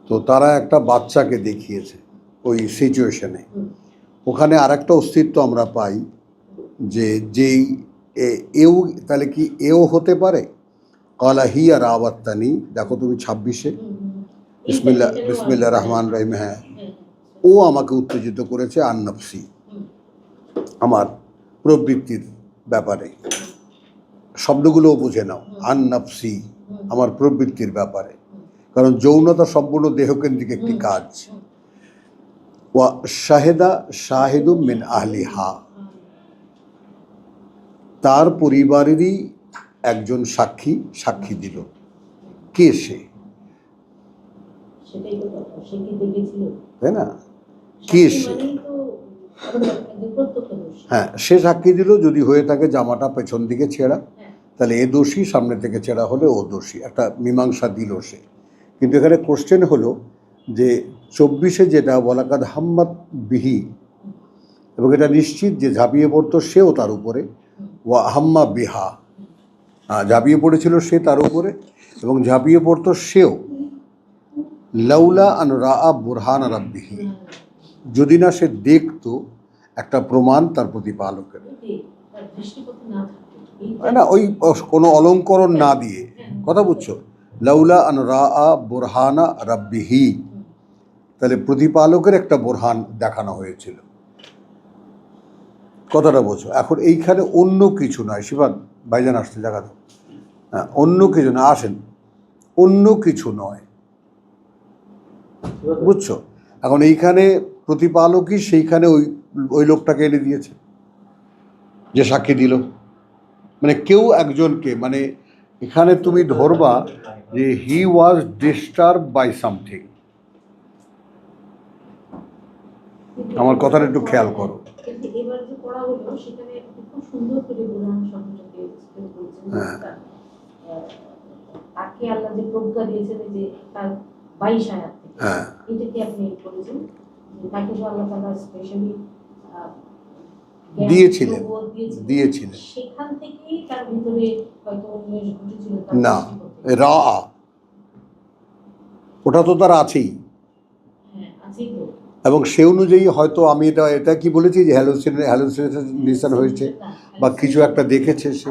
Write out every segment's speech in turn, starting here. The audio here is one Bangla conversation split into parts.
তো তারা একটা বাচ্চাকে দেখিয়েছে ওই সিচুয়েশনে। ওখানে আর একটা অস্তিত্ব আমরা পাই যে যেই এও, তাহলে কি এও হতে পারে? কলা হিয়া রাওয়াত্তানি, দেখো তুমি 26-এ, বিসমিল্লাহ বিসমিল্লাহ রহমান রহিম, হ্যাঁ, ও আমাকে উত্তেজিত করেছে আন নফসি, আমার প্রবৃত্তির ব্যাপারে। শব্দগুলোও বুঝে নাও, আন নফসি, আমার প্রবৃত্তির ব্যাপারে, কারণ যৌনতা সম্পূর্ণ দেহকেন্দ্রিক একটি কাজ। ওয়া শাহেদা শাহিদুম মিন আহলিহা, তার পরিবারেরই একজন সাক্ষী দিল। কে সে? তাই না? কে সে? হ্যাঁ, সে সাক্ষী দিল। যদি হয়ে থাকে জামাটা পেছন দিকে ছেঁড়া, তাহলে এ দোষী, সামনে থেকে ছেঁড়া হলে ও দোষী, একটা মীমাংসা দিল সে। কিন্তু এখানে কোশ্চেন হলো যে 24-এ যেটা ওয়ালাকাদ হাম্মাত বিহি, এবং এটা নিশ্চিত যে ঝাঁপিয়ে পড়তো সেও তার উপরে, ওয়া হাম্মা বিহা, ঝাঁপিয়ে পড়েছিল সে তার উপরে এবং ঝাঁপিয়ে পড়তো সেও। লাউলা আন রাআ বুরহান রাব্বিহি, যদি না সে দেখতো একটা প্রমাণ তার প্রতিপালকের, না ওই কোনো অলঙ্করণ না দিয়ে, কথা বুঝছো? লাউলা আন রাআ বুরহানা রাব্বিহি, তাহলে প্রতিপালকের একটা বুরহান দেখানো হয়েছিল। কথাটা বোঝো। এখন এইখানে অন্য কিছু নয়। শিবান ভাইজান আসতে দেখা দাও। হ্যাঁ, অন্য কিছু না, আসেন, অন্য কিছু নয়, বুঝছো? এখন এইখানে প্রতিপালকই সেইখানে ওই লোকটাকে এনে দিয়েছে যে সাক্ষী দিল। মানে কেউ একজনকে, মানে এখানে তুমি ধরবা যে হি ওয়াজ ডিস্টার্ব বাই সামথিং। আমার কথাটা একটু খেয়াল করো। দিয়েছিলেন না, রা, ওটা তো তার আছেই, এবং সে অনুযায়ী হয়তো আমি এটা কি বলেছি যে হ্যালোসিনেশন হয়েছে বা কিছু একটা দেখেছে সে।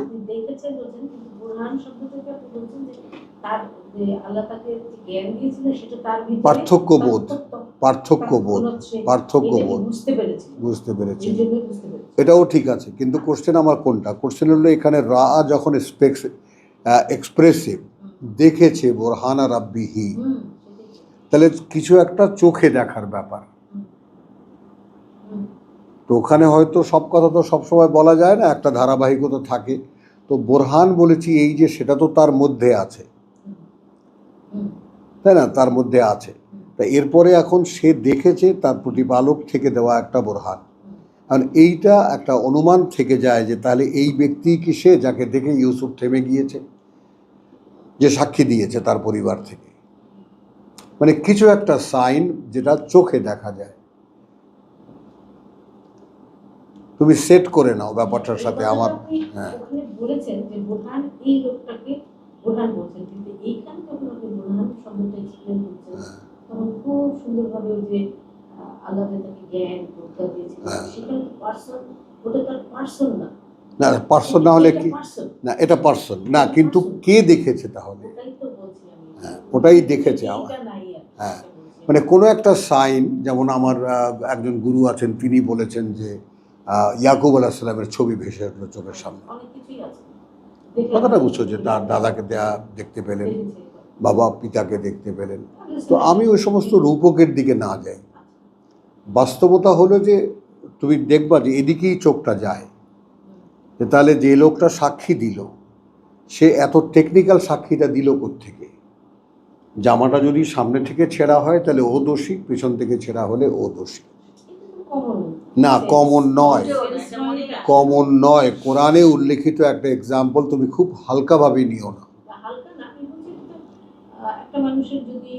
পার্থক্য বোধ বুঝতে পেরেছি, এটাও ঠিক আছে। কিন্তু কোশ্চেন আমার কোনটা? কোশ্চেন হলো এখানে রা যখন এক্সপ্রেসিভ দেখেছে বুরহানা রাব্বিহি, তাহলে কিছু একটা চোখে দেখার ব্যাপার। তো ওখানে হয়তো সব কথা তো সবসময় বলা যায় না, একটা ধারাবাহিকতা থাকে। তো বোরহান বলেছি এই যে সেটা তো তার মধ্যে আছে, তাই না? তার মধ্যে আছে। তা এরপরে এখন সে দেখেছে তার প্রতিপালক থেকে দেওয়া একটা বোরহান। কারণ এইটা একটা অনুমান থেকে যায় যে তাহলে এই ব্যক্তি কি সে যাকে দেখে ইউসুফ থেমে গিয়েছে, যে সাক্ষী দিয়েছে তার পরিবার থেকে। মানে কিছু একটা সাইন যেটা চোখে দেখা যায়। তুমি সেট করে নাও ব্যাপারটার সাথে আমার। হ্যাঁ, বলেছেন যে বোরহান এই লোকটাকে বোরহান বলছেন, কিন্তু এইখানে যখন আপনি বোরহান শব্দটা এক্সপ্লেন করছেন তখন খুব সুন্দরভাবে ওই যে আল্লাহ তাকে জ্ঞান প্রজ্ঞা দিয়েছিলেন, সেখানে পার্সন, ওটা তার পার্সন না। না, পার্সন না হলে কি? না, এটা পার্সন না, কিন্তু কে দেখেছে তাহলে? হ্যাঁ, ওটাই দেখেছে আমার। হ্যাঁ, মানে কোনো একটা সাইন, যেমন আমার একজন গুরু আছেন, তিনি বলেছেন যে ইয়াকুব আলাইহিস সালামের ছবি ভেসে উঠলো চোখের সামনে। কথাটা বুঝছো যে তার দাদাকে দেখতে পেলেন, বাবা পিতাকে দেখতে পেলেন। তো আমি ওই সমস্ত রূপকের দিকে না যাই। বাস্তবতা হলো যে তুমি দেখবা যে এদিকেই চোখটা যায়, যে তাহলে যে লোকটা সাক্ষী দিল সে এত টেকনিক্যাল সাক্ষীটা দিল কোত্থেকে? জামাটা যদি সামনে থেকে ছেঁড়া হয় তাহলে ও দোষী, পিছন থেকে ছেঁড়া হলে ও দোষী। না, কমন নয়। কোরআনে উল্লেখিত একটা এক্সাম্পল তুমি খুব হালকাভাবে নিও না। একটা মানুষের যদি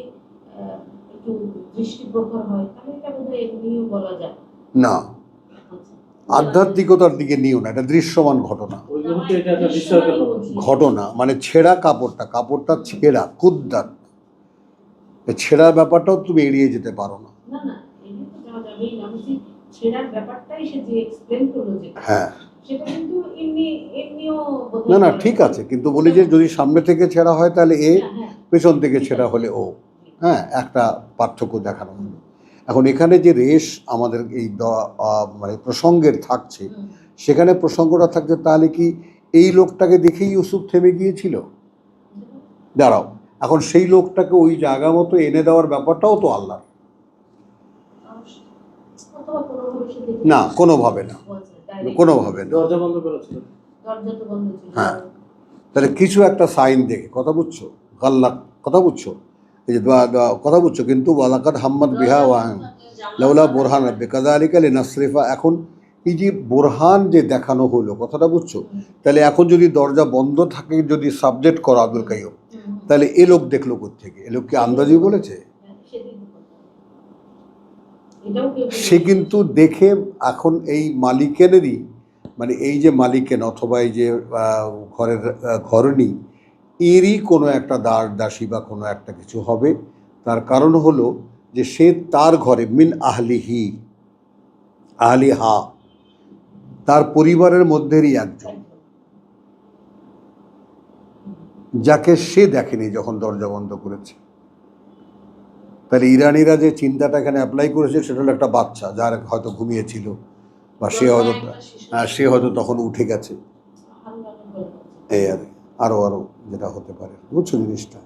একটু দৃষ্টি প্রখর হয় তাহলে এটা বোধহয় এমনিও বলা যায় না, আধ্যাত্মিকতার দিকে নিও না, এটা দৃশ্যমান ঘটনা। মানে ছেঁড়া কাপড়টা ছেঁড়া কুদ্দাত, ছেঁড়ার ব্যাপারটাও তুমি এড়িয়ে যেতে পারো না। না না, এগুলো তো যাওয়া যাবেই না। বলছি ছেঁড়ার ব্যাপারটাই সে যে এক্সপ্লেন করলো যেটা, হ্যাঁ, সেটা কিন্তু এমনিও বোধহয় না না করা ঠিক যায়। আছে, কিন্তু বলি যে যদি সামনে থেকে ছেঁড়া হয় তাহলে এ, হ্যাঁ, হ্যাঁ, পেছন থেকে ঠিক ছেঁড়া আছে। হলে ও। হ্যাঁ, একটা পার্থক্য দেখানো হলো। এখন এখানে যে রেশ আমাদের এই মানে প্রসঙ্গের থাকছে, হুম। সেখানে প্রসঙ্গটা থাকছে তাহলে কি এই লোকটাকে দেখেই ইউসুফ থেমে গিয়েছিল? দাঁড়াও, এখন সেই লোকটাকে ওই জায়গা মতো এনে দেওয়ার ব্যাপারটাও তো আল্লাহ। অথবা কোনোভাবে সে দেখে না, কোনোভাবে না, বলছে, direct কোনোভাবে না। দরজা বন্ধ করেছিল। দরজা তো বন্ধ ছিল। হ্যাঁ, তাহলে কিছু একটা সাইন দেখে, কথা বুঝছো? গাল্লা, কথা বুঝছো? এই যে কথা বুঝছো? কিন্তু ওয়ালাকাদ হাম্মাদ বিহা ওয়া লাউলা বোরহান রাব্বি কাযালিকা লিনাসরিফা, এখন এই যে বোরহান যে দেখানো হলো, কথাটা বুঝছো? তাহলে এখন যদি দরজা বন্ধ থাকে, যদি সাবজেক্ট করো আব্দুল কাইয়ুম, তাহলে এ লোক দেখলো কোত্থেকে? এ লোক কি আন্দাজি বলেছে? সে কিন্তু দেখে এখন এই মালিকেরই, মানে এই যে মালিকেন অথবা এই যে ঘরের ঘরণী, এরই কোনো একটা দাসী বা কোনো একটা কিছু হবে। তার কারণ হলো যে সে তার ঘরে মিন আহলিহি, আহলিহা, তার পরিবারের মধ্যেরই একজন, যাকে সে দেখেনি যখন দরজা বন্ধ করেছে। তাহলে ইরানিরা যে চিন্তাটা এখানে অ্যাপ্লাই করেছে সেটা হলো একটা বাচ্চা যার হয়তো ঘুমিয়েছিল, বা সে হয়তো তখন উঠে গেছে, এই আর আরও যেটা হতে পারে, বুঝছো জিনিসটা?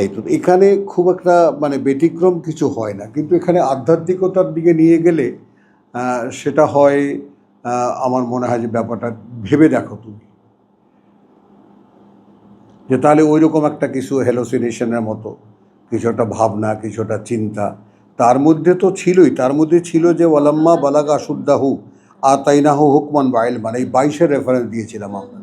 এই তো এখানে খুব একটা মানে ব্যতিক্রম কিছু হয় না, কিন্তু এখানে আধ্যাত্মিকতার দিকে নিয়ে গেলে সেটা হয়। আমার মনে হয় যে ব্যাপারটা ভেবে দেখো তুমি, যে তাহলে ওই রকম একটা কিছু হ্যালোসিনেশনের মতো কিছু একটা ভাবনা, কিছু একটা চিন্তা তার মধ্যে তো ছিলই। তার মধ্যে ছিল যে ওয়ালাম্মা বালাগা আশুদ্দাহু আতাইনাহু হুকমান ওয়া ইলমান, এই 22-এর রেফারেন্স দিয়েছিলাম আমরা।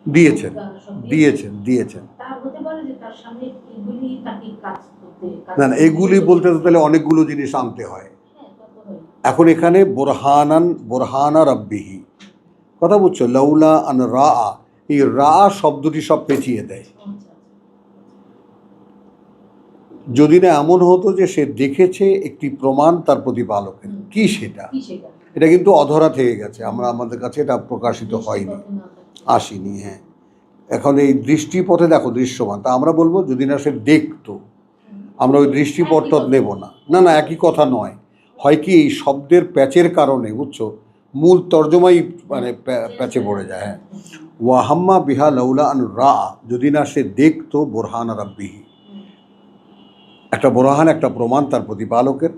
দিয়েছেন দিয়েছেন না না, এগুলি বলতে তো তাহলে অনেকগুলো জিনিস আনতে হয়। এখন এখানে বোরহানা রাব্বিহি, কথা বুঝছো? লাউলা আন রা, এই রা শব্দটি সব পেঁচিয়ে দেয়। যদি না এমন হতো যে সে দেখেছে একটি প্রমাণ তার প্রতিপালকের, কি সেটা, এটা কিন্তু অধরা থেকে গেছে, আমাদের কাছে এটা প্রকাশিত হয়নি, আসেনি। হ্যাঁ, এখন এই দৃষ্টিপথে দেখো দৃশ্যমান, তা আমরা বলবো যদি না সে দেখতো, আমরা ওই দৃষ্টিপথটা নেব না। না না, একই কথা নয়। হয় কি এই শব্দের প্যাচের কারণে, বুঝছো, মূল তর্জমাই মানে প্যাচে পড়ে যায়। হ্যাঁ, ওয়াহাম্মা বিহা লাউলা আন রা, যদি না সে দেখতো বোরহান রাব্বিহি, একটা বোরহান, একটা প্রমাণ তার প্রতিপালকের।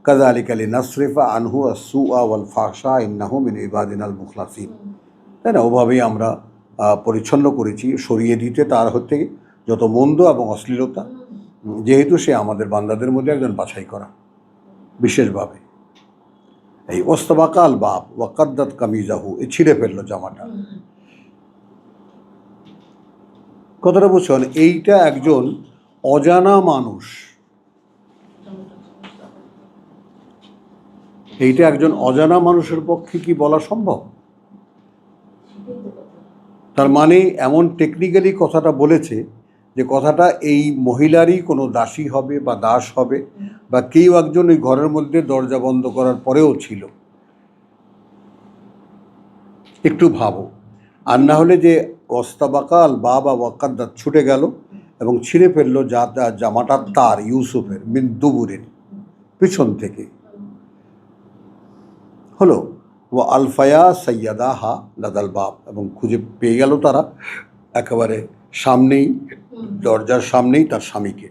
কাযালিকা লিনাসরিফা আনহু আসসুআ ওয়াল ফাহশা ইন্নাহু মিন ইবাদিনাল মুখলাসিন, তাই না? ওভাবেই আমরা পরিচ্ছন্ন করেছি, সরিয়ে দিতে তার হতে যত মন্দ এবং অশ্লীলতা, যেহেতু সে আমাদের বান্দাদের মধ্যে একজন বাছাই করা বিশেষভাবে। এই ওয়াস্তাবাকাল বাব ওয়াকাদ্দাত কামিজাহু, এই ছিঁড়ে ফেললো জামাটা, কথাটা বুঝছেন? এইটা একজন অজানা মানুষ, এইটা একজন অজানা মানুষের পক্ষে কি বলা সম্ভব? তার মানে এমন টেকনিক্যালি কথাটা বলেছে যে কথাটা এই মহিলারই কোনো দাসী হবে বা দাস হবে, বা কেউ একজন ওই ঘরের মধ্যে দরজা বন্ধ করার পরেও ছিল। একটু ভাবো, আর না হলে যে ওয়াস্তাবাকাল বাবা ওয়াকাদ্দাত ছুটে গেল এবং ছিঁড়ে ফেললো জামাটা তার ইউসুফের মিন দুবুরিন, পিছন থেকে হলো। ও আলফায়া সৈয়দাহা লাদাল বাব, এবং খুঁজে পেয়ে গেল তারা একেবারে সামনেই, দরজার সামনেই তার স্বামীকে।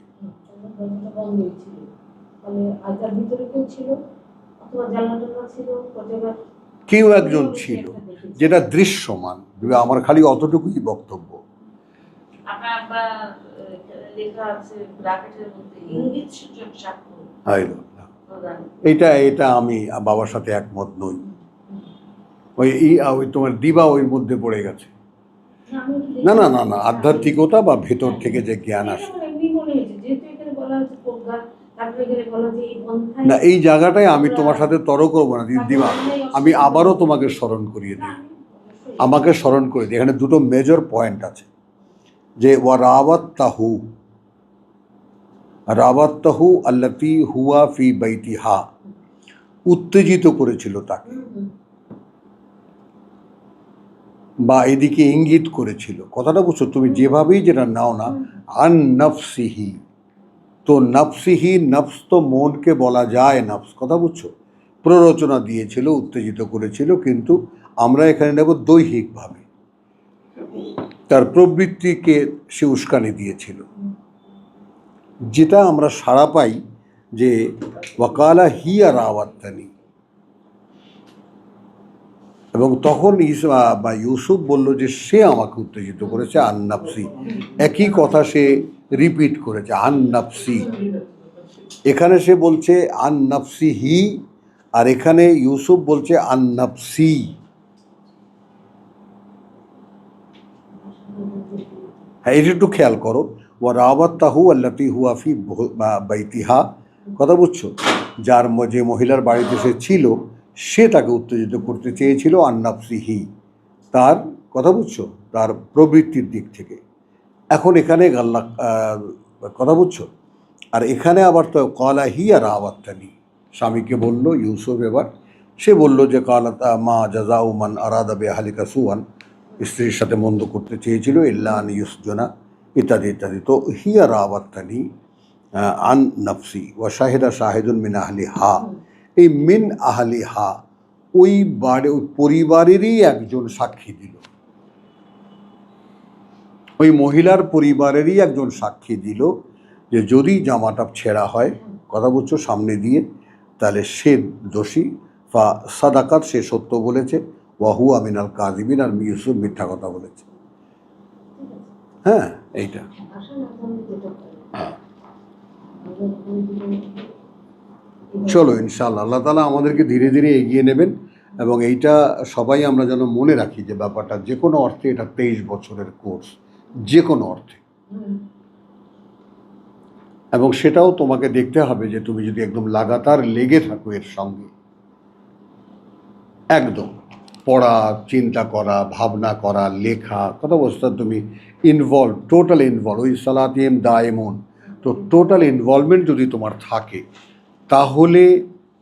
কেউ একজন ছিল, যেটা দৃশ্যমান। আমার খালি অতটুকুই বক্তব্য। এটা আমি বাবার সাথে একমত নই। ওই তোমার দিবা ওই মধ্যে পড়ে গেছে। না না না না, আধ্যাত্মিকতা বা ভেতর থেকে যে জ্ঞান আসে, তারপরে এখানে বলা যে এই পন্থায় না, এই জায়গাটায় আমি তোমার সাথে তর্ক করবো না দিদিমা, আমি আবারও তোমাকে স্মরণ করিয়ে দিই, আমাকে স্মরণ করে দিই। এখানে দুটো মেজর পয়েন্ট আছে, যে রাওয়াত্তাহু আল্লাতী হুয়া ফি বাইতিহা, উত্তেজিত করেছিল তাকে, বা এদিকে ইঙ্গিত করেছিল। কথাটা বুঝছো? তুমি যেভাবেই যেটা নাও না, আন নফসিহি, তো নফসিহি, নফস তো মনকে বলা যায় নফস, কথা বুঝছো? প্ররোচনা দিয়েছিল, উত্তেজিত করেছিল, কিন্তু আমরা এখানে নেব দৈহিকভাবে, তার প্রবৃত্তিকে সে উস্কানি দিয়েছিল। যেটা আমরা সাড়া পাই যে ওয়াকালা হিয়া রাওয়াত্তানি, এবং তখন ইউসুফ বলল যে সে আমাকে উত্তেজিত করেছে আন নাফসি, একই কথা সে রিপিট করেছে আন নাফসি। এখানে সে বলছে আন নাফসি হি, আর এখানে ইউসুফ বলছে আন নাফসি। হ্যাঁ, এটা একটু খেয়াল করো। ওয়া রাওয়াত্তাহু আল্লাতী হুয়া ফি বাইতিহা, কথা বুঝছো? যার যে মহিলার বাড়িতে সে ছিল, সে তাকে উত্তেজিত করতে চেয়েছিল আন নাফসিহি, তার, কথা বুঝছো, তার প্রবৃত্তির দিক থেকে। এখন এখানে কথা বুঝছো? আর এখানে আবার তো কালা হিয়া রাওয়াত্তানি, স্বামীকে বলল ইউসুফ, এবার সে বলল যে কালা মা জাযাউ মান আরাদা বিআহলিকা সুআন, স্ত্রীর সাথে মন্দ করতে চেয়েছিল, ইল্লা আন ইউসজনা, ইত্যাদি ইত্যাদি। তো হিয়া রাওয়াত্তানি আন নাফসি ওয়া শাহিদা শাহিদুন মিন আহলিহা, এই মিন আহলিহা ওই পরিবারেরই একজন সাক্ষী দিল, ওই মহিলার পরিবারেরই একজন সাক্ষী দিল যে যদি জামাটা ছেঁড়া হয়, কথা বলছো, সামনে দিয়ে, তাহলে সে দোষী, বা সাদাকাত, সে সত্য বলেছে, ওয়াহু আমিনাল কাযিবিন, আর ইউসুফ মিথ্যা কথা বলেছে। হ্যাঁ, এইটা চলো ইনশাআল্লাহ আল্লাহ তাআলা আমাদেরকে ধীরে ধীরে এগিয়ে নেবেন, এবং এইটা সবাই আমরা যেন মনে রাখি যে ব্যাপারটা যে কোনো অর্থে এটা 23 বছরের কোর্স, যে কোনো অর্থে। এবং সেটাও তোমাকে দেখতে হবে যে তুমি যদি একদম লাগাতার লেগে থাকো এর সঙ্গে, একদম পড়া, চিন্তা করা, ভাবনা করা, লেখা, কথা বলছো, তুমি ইনভলভ, টোটাল ইনভলভ, ওই সালাতিম দায়েমুন, তো টোটাল ইনভলভমেন্ট যদি তোমার থাকে, তাহলে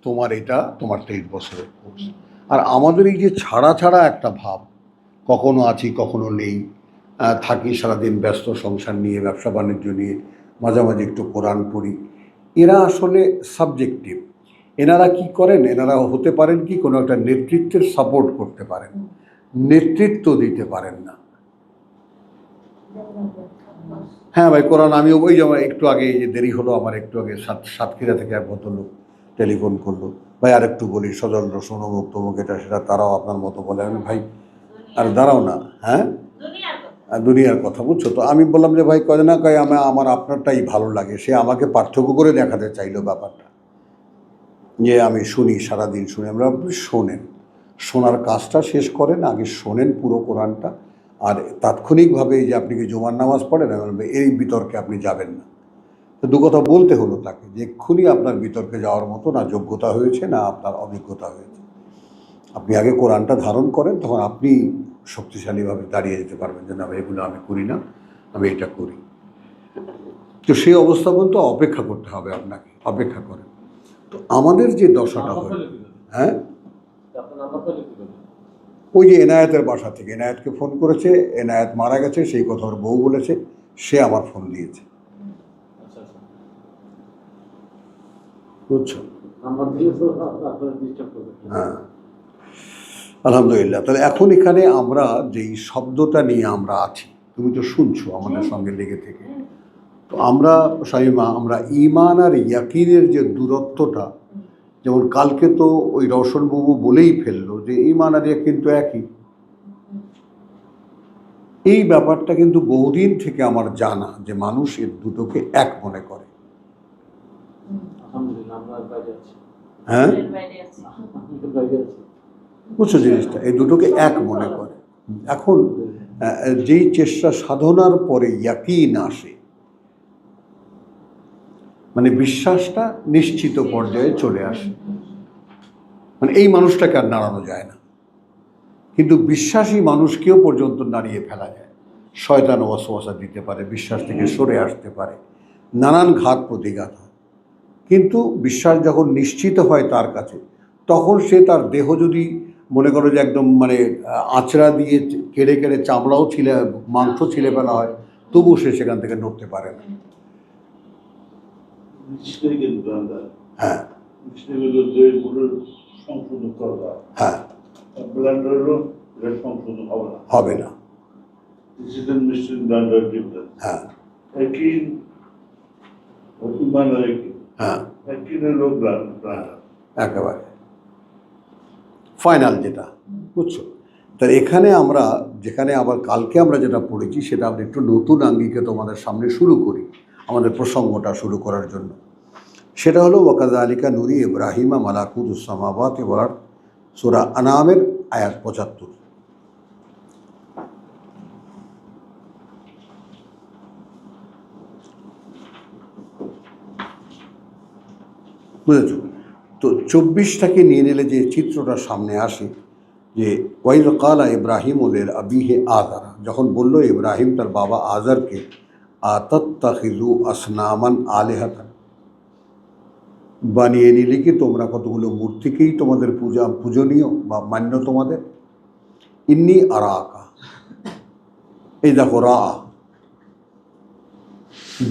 তোমার এটা তোমার 23 বছরের কোর্স। আর আমাদের এই যে ছাড়া ছাড়া একটা ভাব, কখনো আছি কখনো নেই, থাকি সারাদিন ব্যস্ত সংসার নিয়ে, ব্যবসা বাণিজ্য নিয়ে, মাঝামাঝি একটু কোরআন পড়ি, এরা আসলে সাবজেক্টিভ। এনারা কি করেন, এনারা হতে পারেন কি কোনো একটা নেতৃত্বের সাপোর্ট করতে পারেন, নেতৃত্ব দিতে পারেন না। হ্যাঁ ভাই, কোরআন আমি ওই যেমন একটু আগে, যে দেরি হলো আমার, একটু আগে সাতক্ষীরা থেকে এক ভদ্রলোক টেলিফোন করলো, ভাই আর একটু বলি, সজল রসুন অমুক তমুক, এটা সেটা, তারাও আপনার মতো বলে। আমি ভাই আর দাঁড়াও না, হ্যাঁ দুনিয়ার কথা, বুঝছো? তো আমি বললাম যে ভাই কয় না, কয় আমার আপনারটাই ভালো লাগে। সে আমাকে পার্থক্য করে দেখাতে চাইলো ব্যাপারটা, যে আমি শুনি, সারাদিন শুনি। আমরা শোনেন, শোনার কাজটা শেষ করেন, আগে শোনেন পুরো কোরআনটা, আর তাৎক্ষণিকভাবে যে আপনি কি জুমার নামাজ পড়েন, এই বিতর্কে আপনি যাবেন না। তো দু কথা বলতে হলো তাকে, যে এক্ষুনি আপনার বিতর্কে যাওয়ার মতো না যোগ্যতা হয়েছে, না আপনার অভিজ্ঞতা হয়েছে। আপনি আগে কোরআনটা ধারণ করেন, তখন আপনি শক্তিশালীভাবে দাঁড়িয়ে যেতে পারবেন যে না এগুলো আমি করি না, আমি এটা করি। তো সেই অবস্থা পর্যন্ত অপেক্ষা করতে হবে আপনাকে, অপেক্ষা করেন। তো আমাদের যে দশাটা হয়, হ্যাঁ, ওই যে এনায়েতের বাসা থেকে এনায়েতকে ফোন করেছে, এনায়েত মারা গেছে, সেই কথা ওর বউ বলেছে, সে আমার ফোন দিয়েছে, বুঝছো? হ্যাঁ, আলহামদুলিল্লাহ। তাহলে এখন এখানে আমরা যেই শব্দটা নিয়ে আমরা আছি, তুমি তো শুনছো আমাদের সঙ্গে লেগে থেকে, তো আমরা শামিমা, আমরা ঈমান আর ইয়াকিনের যে দূরত্বটা, যেমন কালকে তো ওই রওশনবাবু বলেই ফেললো যে ঈমান আর ইয়াকিন তো একই। এই ব্যাপারটা কিন্তু বহুদিন থেকে আমার জানা, যে মানুষ এর দুটোকে এক মনে করে। হ্যাঁ, বুঝছো জিনিসটা, এই দুটোকে এক মনে করে। এখন যেই চেষ্টা সাধনার পরে ইয়াকিন আসে, মানে বিশ্বাসটা নিশ্চিত পর্যায়ে চলে আসে। মানে এই মানুষটাকে আর নাড়ানো যায় না, কিন্তু বিশ্বাসী মানুষকেও পর্যন্ত নাড়িয়ে ফেলা যায়। শয়তান ওয়াসওয়াসা দিতে পারে, বিশ্বাস থেকে সরে আসতে পারে, নানান ঘাত প্রতিঘাত হয়, কিন্তু বিশ্বাস যখন নিশ্চিত হয় তার কাছে, তখন সে তার দেহ যদি মনে করো যে একদম মানে আঁচড়া দিয়ে কেড়ে কেড়ে চামড়াও ছিলে, মাংস ছিলে ফেলা হয়, তবুও সে সেখান থেকে নড়তে পারে না। হ্যাঁ হ্যাঁ হবে না। হ্যাঁ হ্যাঁ একেবারে ফাইনাল যেটা, বুঝছো? তাহলে এখানে আমরা যেখানে আবার কালকে আমরা যেটা পড়েছি সেটা আমরা একটু নতুন আঙ্গিকে তোমাদের সামনে শুরু করি আমাদের প্রসঙ্গটা শুরু করার জন্য। সেটা হলো ওয়াকাযালিকা নুরি ইব্রাহিমা মালাকুতুস সামাওয়াতি ওয়াল আরদ, সূরা আনামের আয়াত 75। বুঝেছ? তো 24টাকে নিয়ে নিলে যে চিত্রটা সামনে আসে যে ওয়াইদ কালা ইব্রাহিম লিল আবিহি আযার, যখন বলল ইব্রাহিম তার বাবা আযারকে, আতাত্তাখিযু আসনামান আলিহাতান, বানিয়ে নিলে কি তোমরা কতগুলো মূর্তিকেই তোমাদের পূজনীয় বা মান্য তোমাদের? ইন্নি আরাকা, এই দেখো রা,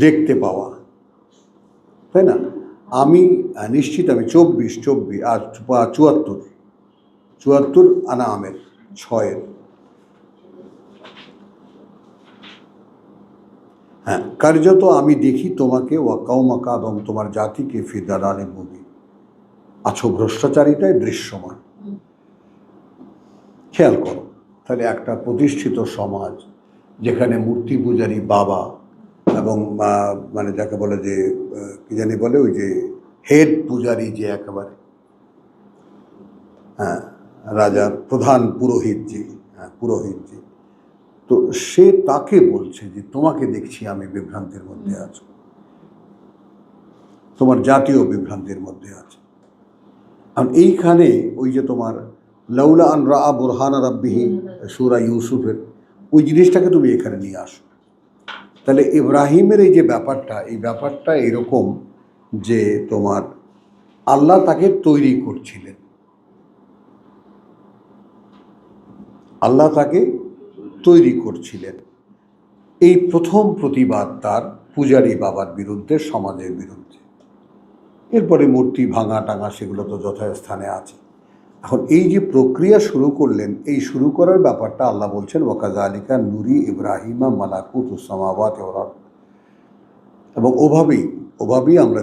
দেখতে পাওয়া, তাই না? আমি নিশ্চিত, আমি 24 আর 74 আনামের 6। হ্যাঁ, কার্যত আমি দেখি তোমাকে ওয়া কওমাকা, এবং তোমার জাতিকে ফি দালালিন মুবিন, আছো ভ্রষ্টাচারিতায় দৃশ্যমান। খেয়াল করো, তাহলে একটা প্রতিষ্ঠিত সমাজ যেখানে মূর্তি পূজারী বাবা এবং মানে যাকে বলে যে কি জানি বলে ওই যে হেড পূজারী, যে একেবারে হ্যাঁ রাজার প্রধান পুরোহিত যে, তো সে তাকে বলছে যে তোমাকে দেখছি আমি বিভ্রান্তির মধ্যে আছো, তোমার জাতীয় বিভ্রান্তির মধ্যে আছে। আর এইখানে ওই যে তোমার লাউলা আন রাআ বুরহানা রাব্বিহি, সূরা ইউসুফের ওই জিনিসটাকে তুমি এখানে নিয়ে আসো। তাহলে ইব্রাহিমের এই যে ব্যাপারটা, এই ব্যাপারটা এরকম যে তোমার আল্লাহ তাকে তৈরি করছিলেন, আল্লাহ তাকে তৈরি করছিলেন। এই প্রথম প্রতিবাদ তার পূজারী বাবার বিরুদ্ধে, সমাজের বিরুদ্ধে। এরপরে মূর্তি ভাঙা টাঙা সেগুলো তো যথাস্থানে আছে। এখন এই যে প্রক্রিয়া শুরু করলেন, এই শুরু করার ব্যাপারটা আল্লাহ বলছেন ওয়াকাযালিকা নুরি ইব্রাহিমা মালাকুতুস সামাওয়াতি ওয়াল আরদ, এবং ওভাবেই আমরা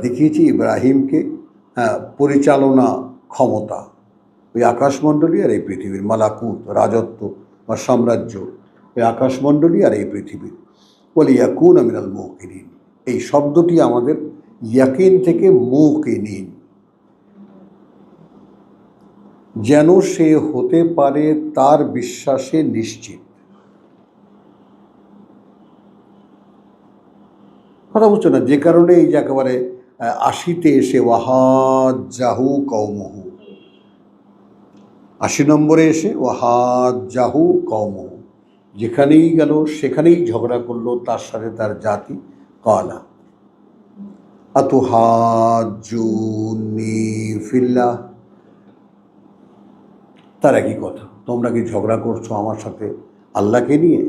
দেখিয়েছি ইব্রাহিমকে পরিচালনা ক্ষমতা, ওই আকাশমণ্ডলী আর এই পৃথিবীর, মালাকুত রাজত্ব বা সাম্রাজ্য, ওই আকাশমণ্ডলী আর এই পৃথিবীর। ওয়ালিয়াকুনা মিনাল মুকিনিন, এই শব্দটি আমাদের ইয়াকিন থেকে মুকিনিন, যেন সে হতে পারে তার বিশ্বাসে নিশ্চিত। কথা বুঝছো না? যে কারণে এই যে একেবারে 80তে এসে ওয়াহাজ্জাহু কওমুহু, 80 নম্বরে এসে ওয়াহাজ্জাহু কওমুহু, যেখানেই গেল সেখানেই ঝগড়া করলো তার সাথে তার জাতি। কালা আতুহাজ্জুনি ফিল্লাহ, তার একই কথা, তোমরা কি ঝগড়া করছো আমার সাথে আল্লাহকে নিয়ে?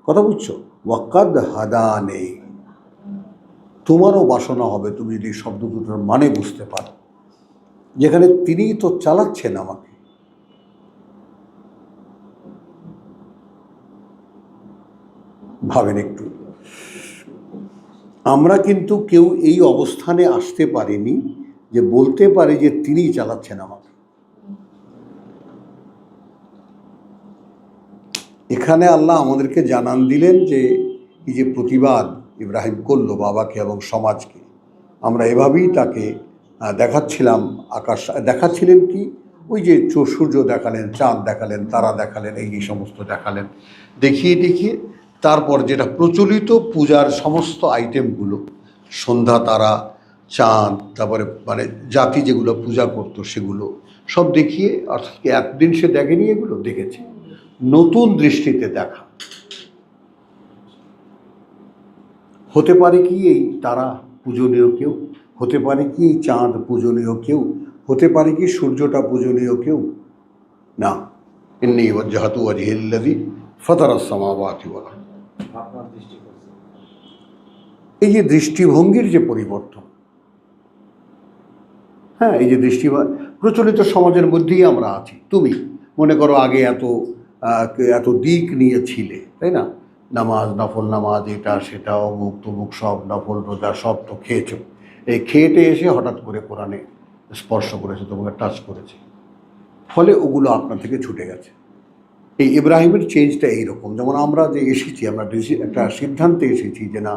কথা বুঝছো? ওয়াকাদ হাদানে, তোমারও বাসনা হবে তুমি যদি শব্দ দুটোর মানে বুঝতে পারো, যেখানে তিনিই তো চালাচ্ছেন আমাকে। ভাবেন একটু, আমরা কিন্তু কেউ এই অবস্থানে আসতে পারিনি যে বলতে পারে যে তিনিই চালাচ্ছেন আমাকে। এখানে আল্লাহ আমাদেরকে জানান দিলেন যে এই যে প্রতিবাদ ইব্রাহিম করলো বাবাকে এবং সমাজকে, আমরা এভাবেই তাকে দেখাচ্ছিলেন কি, ওই যে সূর্য দেখালেন, চাঁদ দেখালেন, তারা দেখালেন, এই সমস্ত দেখালেন, দেখিয়ে তারপর যেটা প্রচলিত পূজার সমস্ত আইটেমগুলো সন্ধ্যা তারা, চাঁদ, তারপরে মানে জাতি যেগুলো পূজা করতো সেগুলো সব দেখিয়ে, অর্থাৎ কি একদিন সে দেখেনি, এগুলো দেখেছে, নতুন দৃষ্টিতে দেখা। হতে পারে কি এই তারা পূজনীয় কেউ, হতে পারে কি এই চাঁদ পূজনীয় কেউ, হতে পারে কি সূর্যটা পূজনীয় কেউ, না। ইন্নী ওয়াজ্জাহতু ওয়াজহিল্লাযী ফাতারাস সামাওয়াতি ওয়াল আরদ। এই যে দৃষ্টিভঙ্গির যে পরিবর্তন, হ্যাঁ, এই যে প্রচলিত সমাজের মধ্যেই আমরা আছি। তুমি মনে করো আগে এত দিক নিয়ে ছিলে, তাই না? নামাজ, নফল নামাজ, এটা সেটা, অমুক তমুক, সব নফল রোজা সব তো খেয়েছো। এই খেয়েটে এসে হঠাৎ করে কোরআনে স্পর্শ করেছে, তোমাকে টাচ করেছে, ফলে ওগুলো আপনার থেকে ছুটে গেছে। এই ইব্রাহিমের চেঞ্জটা এইরকম। যেমন আমরা যে এসেছি, আমরা একটা সিদ্ধান্তে এসেছি যে না,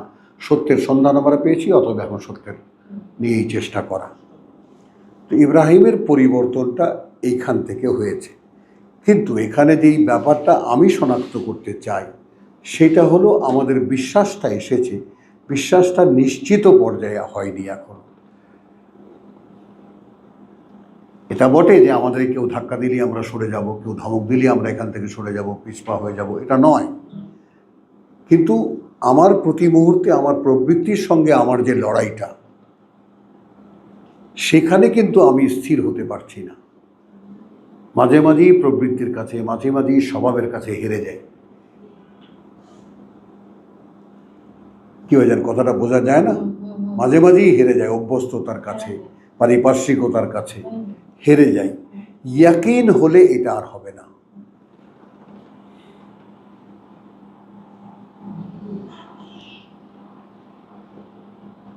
সত্যের সন্ধান আমরা পেয়েছি, অতএব এখন সত্যের নিয়েই চেষ্টা করা। তো ইব্রাহিমের পরিবর্তনটা এইখান থেকে হয়েছে। কিন্তু এখানে যেই ব্যাপারটা আমি শনাক্ত করতে চাই সেটা হলো, আমাদের বিশ্বাসটা এসেছে, বিশ্বাসটা নিশ্চিত পর্যায়ে হয়নি এখন। এটা বটে যে আমাদের কেউ ধাক্কা দিলেই আমরা সরে যাব, কেউ ধমক দিলেই আমরা এখান থেকে সরে যাব, পিছপা হয়ে যাব, এটা নয়। কিন্তু আমার প্রতি মুহূর্তে আমার প্রবৃত্তির সঙ্গে আমার যে লড়াইটা, সেখানে কিন্তু আমি স্থির হতে পারছি না। মাঝে মাঝেই প্রবৃত্তির কাছে, মাঝে মাঝেই স্বভাবের কাছে হেরে যায়। কি হয়ে যায়, কথাটা বোঝা যায় না? মাঝে মাঝেই হেরে যায়, অভ্যস্ততার কাছে, পারিপার্শ্বিকতার কাছে হেরে যাই। ইয়াকিন হলে এটা আর হবে না।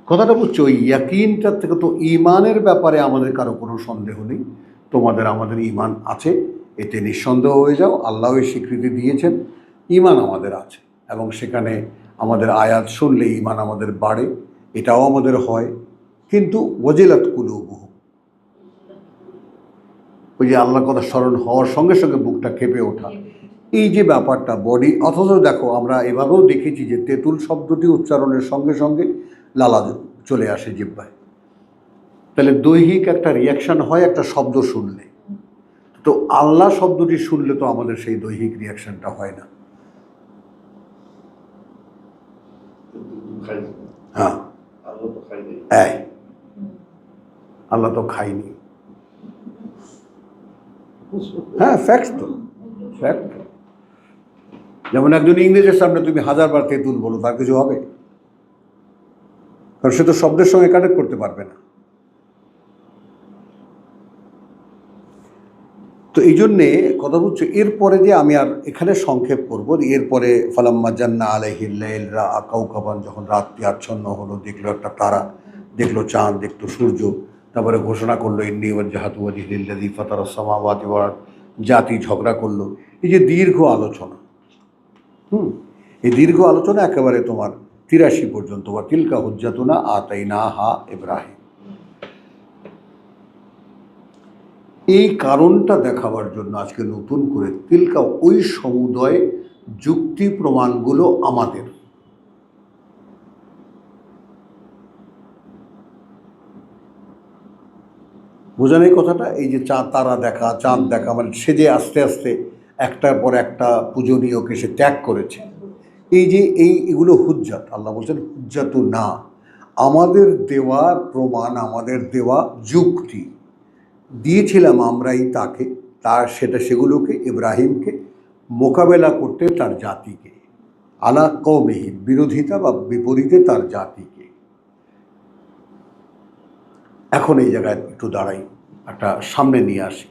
কথাটা বুঝছো? ওই ইয়াকিনটার থেকে তো ঈমানের ব্যাপারে আমাদের কারো কোনো সন্দেহ নেই। তোমাদের আমাদের ঈমান আছে, এতে নিঃসন্দেহ হয়ে যাও। আল্লাহ এই স্বীকৃতি দিয়েছেন, ঈমান আমাদের আছে, এবং সেখানে আমাদের আয়াত শুনলে ঈমান আমাদের বাড়ে, এটাও আমাদের হয়। কিন্তু ওয়াজিলাত কুলুবুহুম, ওই যে আল্লাহর কথা স্মরণ হওয়ার সঙ্গে সঙ্গে বুকটা কেঁপে ওঠা, এই যে ব্যাপারটা বডি। অথচ দেখো, আমরা এভাবেও দেখেছি যে তেঁতুল শব্দটি উচ্চারণের সঙ্গে সঙ্গে লালা চলে আসে জিহ্বায়। তাহলে দৈহিক একটা রিয়াকশান হয় একটা শব্দ শুনলে। তো আল্লাহ শব্দটি শুনলে তো আমাদের সেই দৈহিক রিয়াকশানটা হয় না। হ্যাঁ, আল্লাহ তো খাইনি। হ্যাঁ, ফ্যাক্ট তো, ফ্যাক্ট। যেমন একজন ইংরেজের সামনে তুমি 1000 বার তেঁতুল বলো, তার কিছু হবে? কারণ সে তো শব্দের সঙ্গে কানেক্ট করতে পারবে না। তো এই জন্যে কথা বলছো, এরপরে যে আমি আর এখানে সংক্ষেপ করবো, এরপরে ফালাম্মা জান্না আলাইহিল লাইল রাআ কাওকাবান, যখন রাত্রি আচ্ছন্ন হলো, দেখলো একটা তারা, দেখলো চাঁদ, দেখলো সূর্য, তারপরে ঘোষণা করলো ইন্নী ওয়াজ্জাহতু ওয়াজহি লিল্লাযী ফাতারাস সামাওয়াতি ওয়াল আরদ, জাতি ঝগড়া করলো। এই যে দীর্ঘ আলোচনা, এই দীর্ঘ আলোচনা একেবারে তোমার 83 পর্যন্ত, ওয়া তিলকা হুজ্জাতুনা আতাইনাহা ইব্রাহিম। এই কারণটা দেখাবার জন্য আজকে নতুন করে তিলকা, ওই সমুদয় যুক্তি প্রমাণগুলো আমাদের। বোঝা নেই কথাটা? এই যে তারা দেখা, চাঁদ দেখা, মানে সে যে আস্তে আস্তে একটার পর একটা পূজনীয়কে সে ত্যাগ করেছে, এই যে এগুলো হুজ্জাত। আল্লাহ বলছেন হুজ্জাতু না, আমাদের দেওয়া প্রমাণ, আমাদের দেওয়া যুক্তি দিয়েছিলাম আমরাই তাকে, সেগুলোকে, ইব্রাহিমকে মোকাবেলা করতে তার জাতিকে, আলা কওমিহি, বিরোধিতা বা বিপরীতে তার জাতিকে। এখন এই জায়গায় একটু দাঁড়াই, একটা সামনে নিয়ে আসি।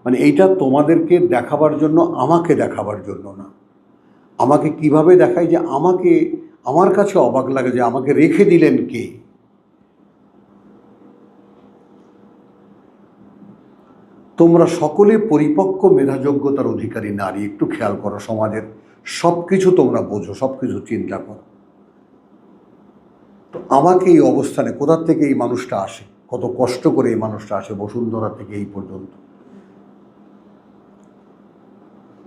মানে এইটা তোমাদেরকে দেখাবার জন্য, আমাকে দেখাবার জন্য না। আমাকে কিভাবে দেখায় যে আমার কাছে অবাক লাগে যে আমাকে রেখে দিলেন কে? তোমরা সকলে পরিপক্ক মেধাযোগ্যতার অধিকারী নারী। একটু খেয়াল করো, সমাজের সব কিছু তোমরা বোঝো, সব কিছু চিন্তা করো। তো আমাকে এই অবস্থানে কোথার থেকে এই মানুষটা আসে, কত কষ্ট করে এই মানুষটা আসে বসুন্ধরা থেকে এই পর্যন্ত।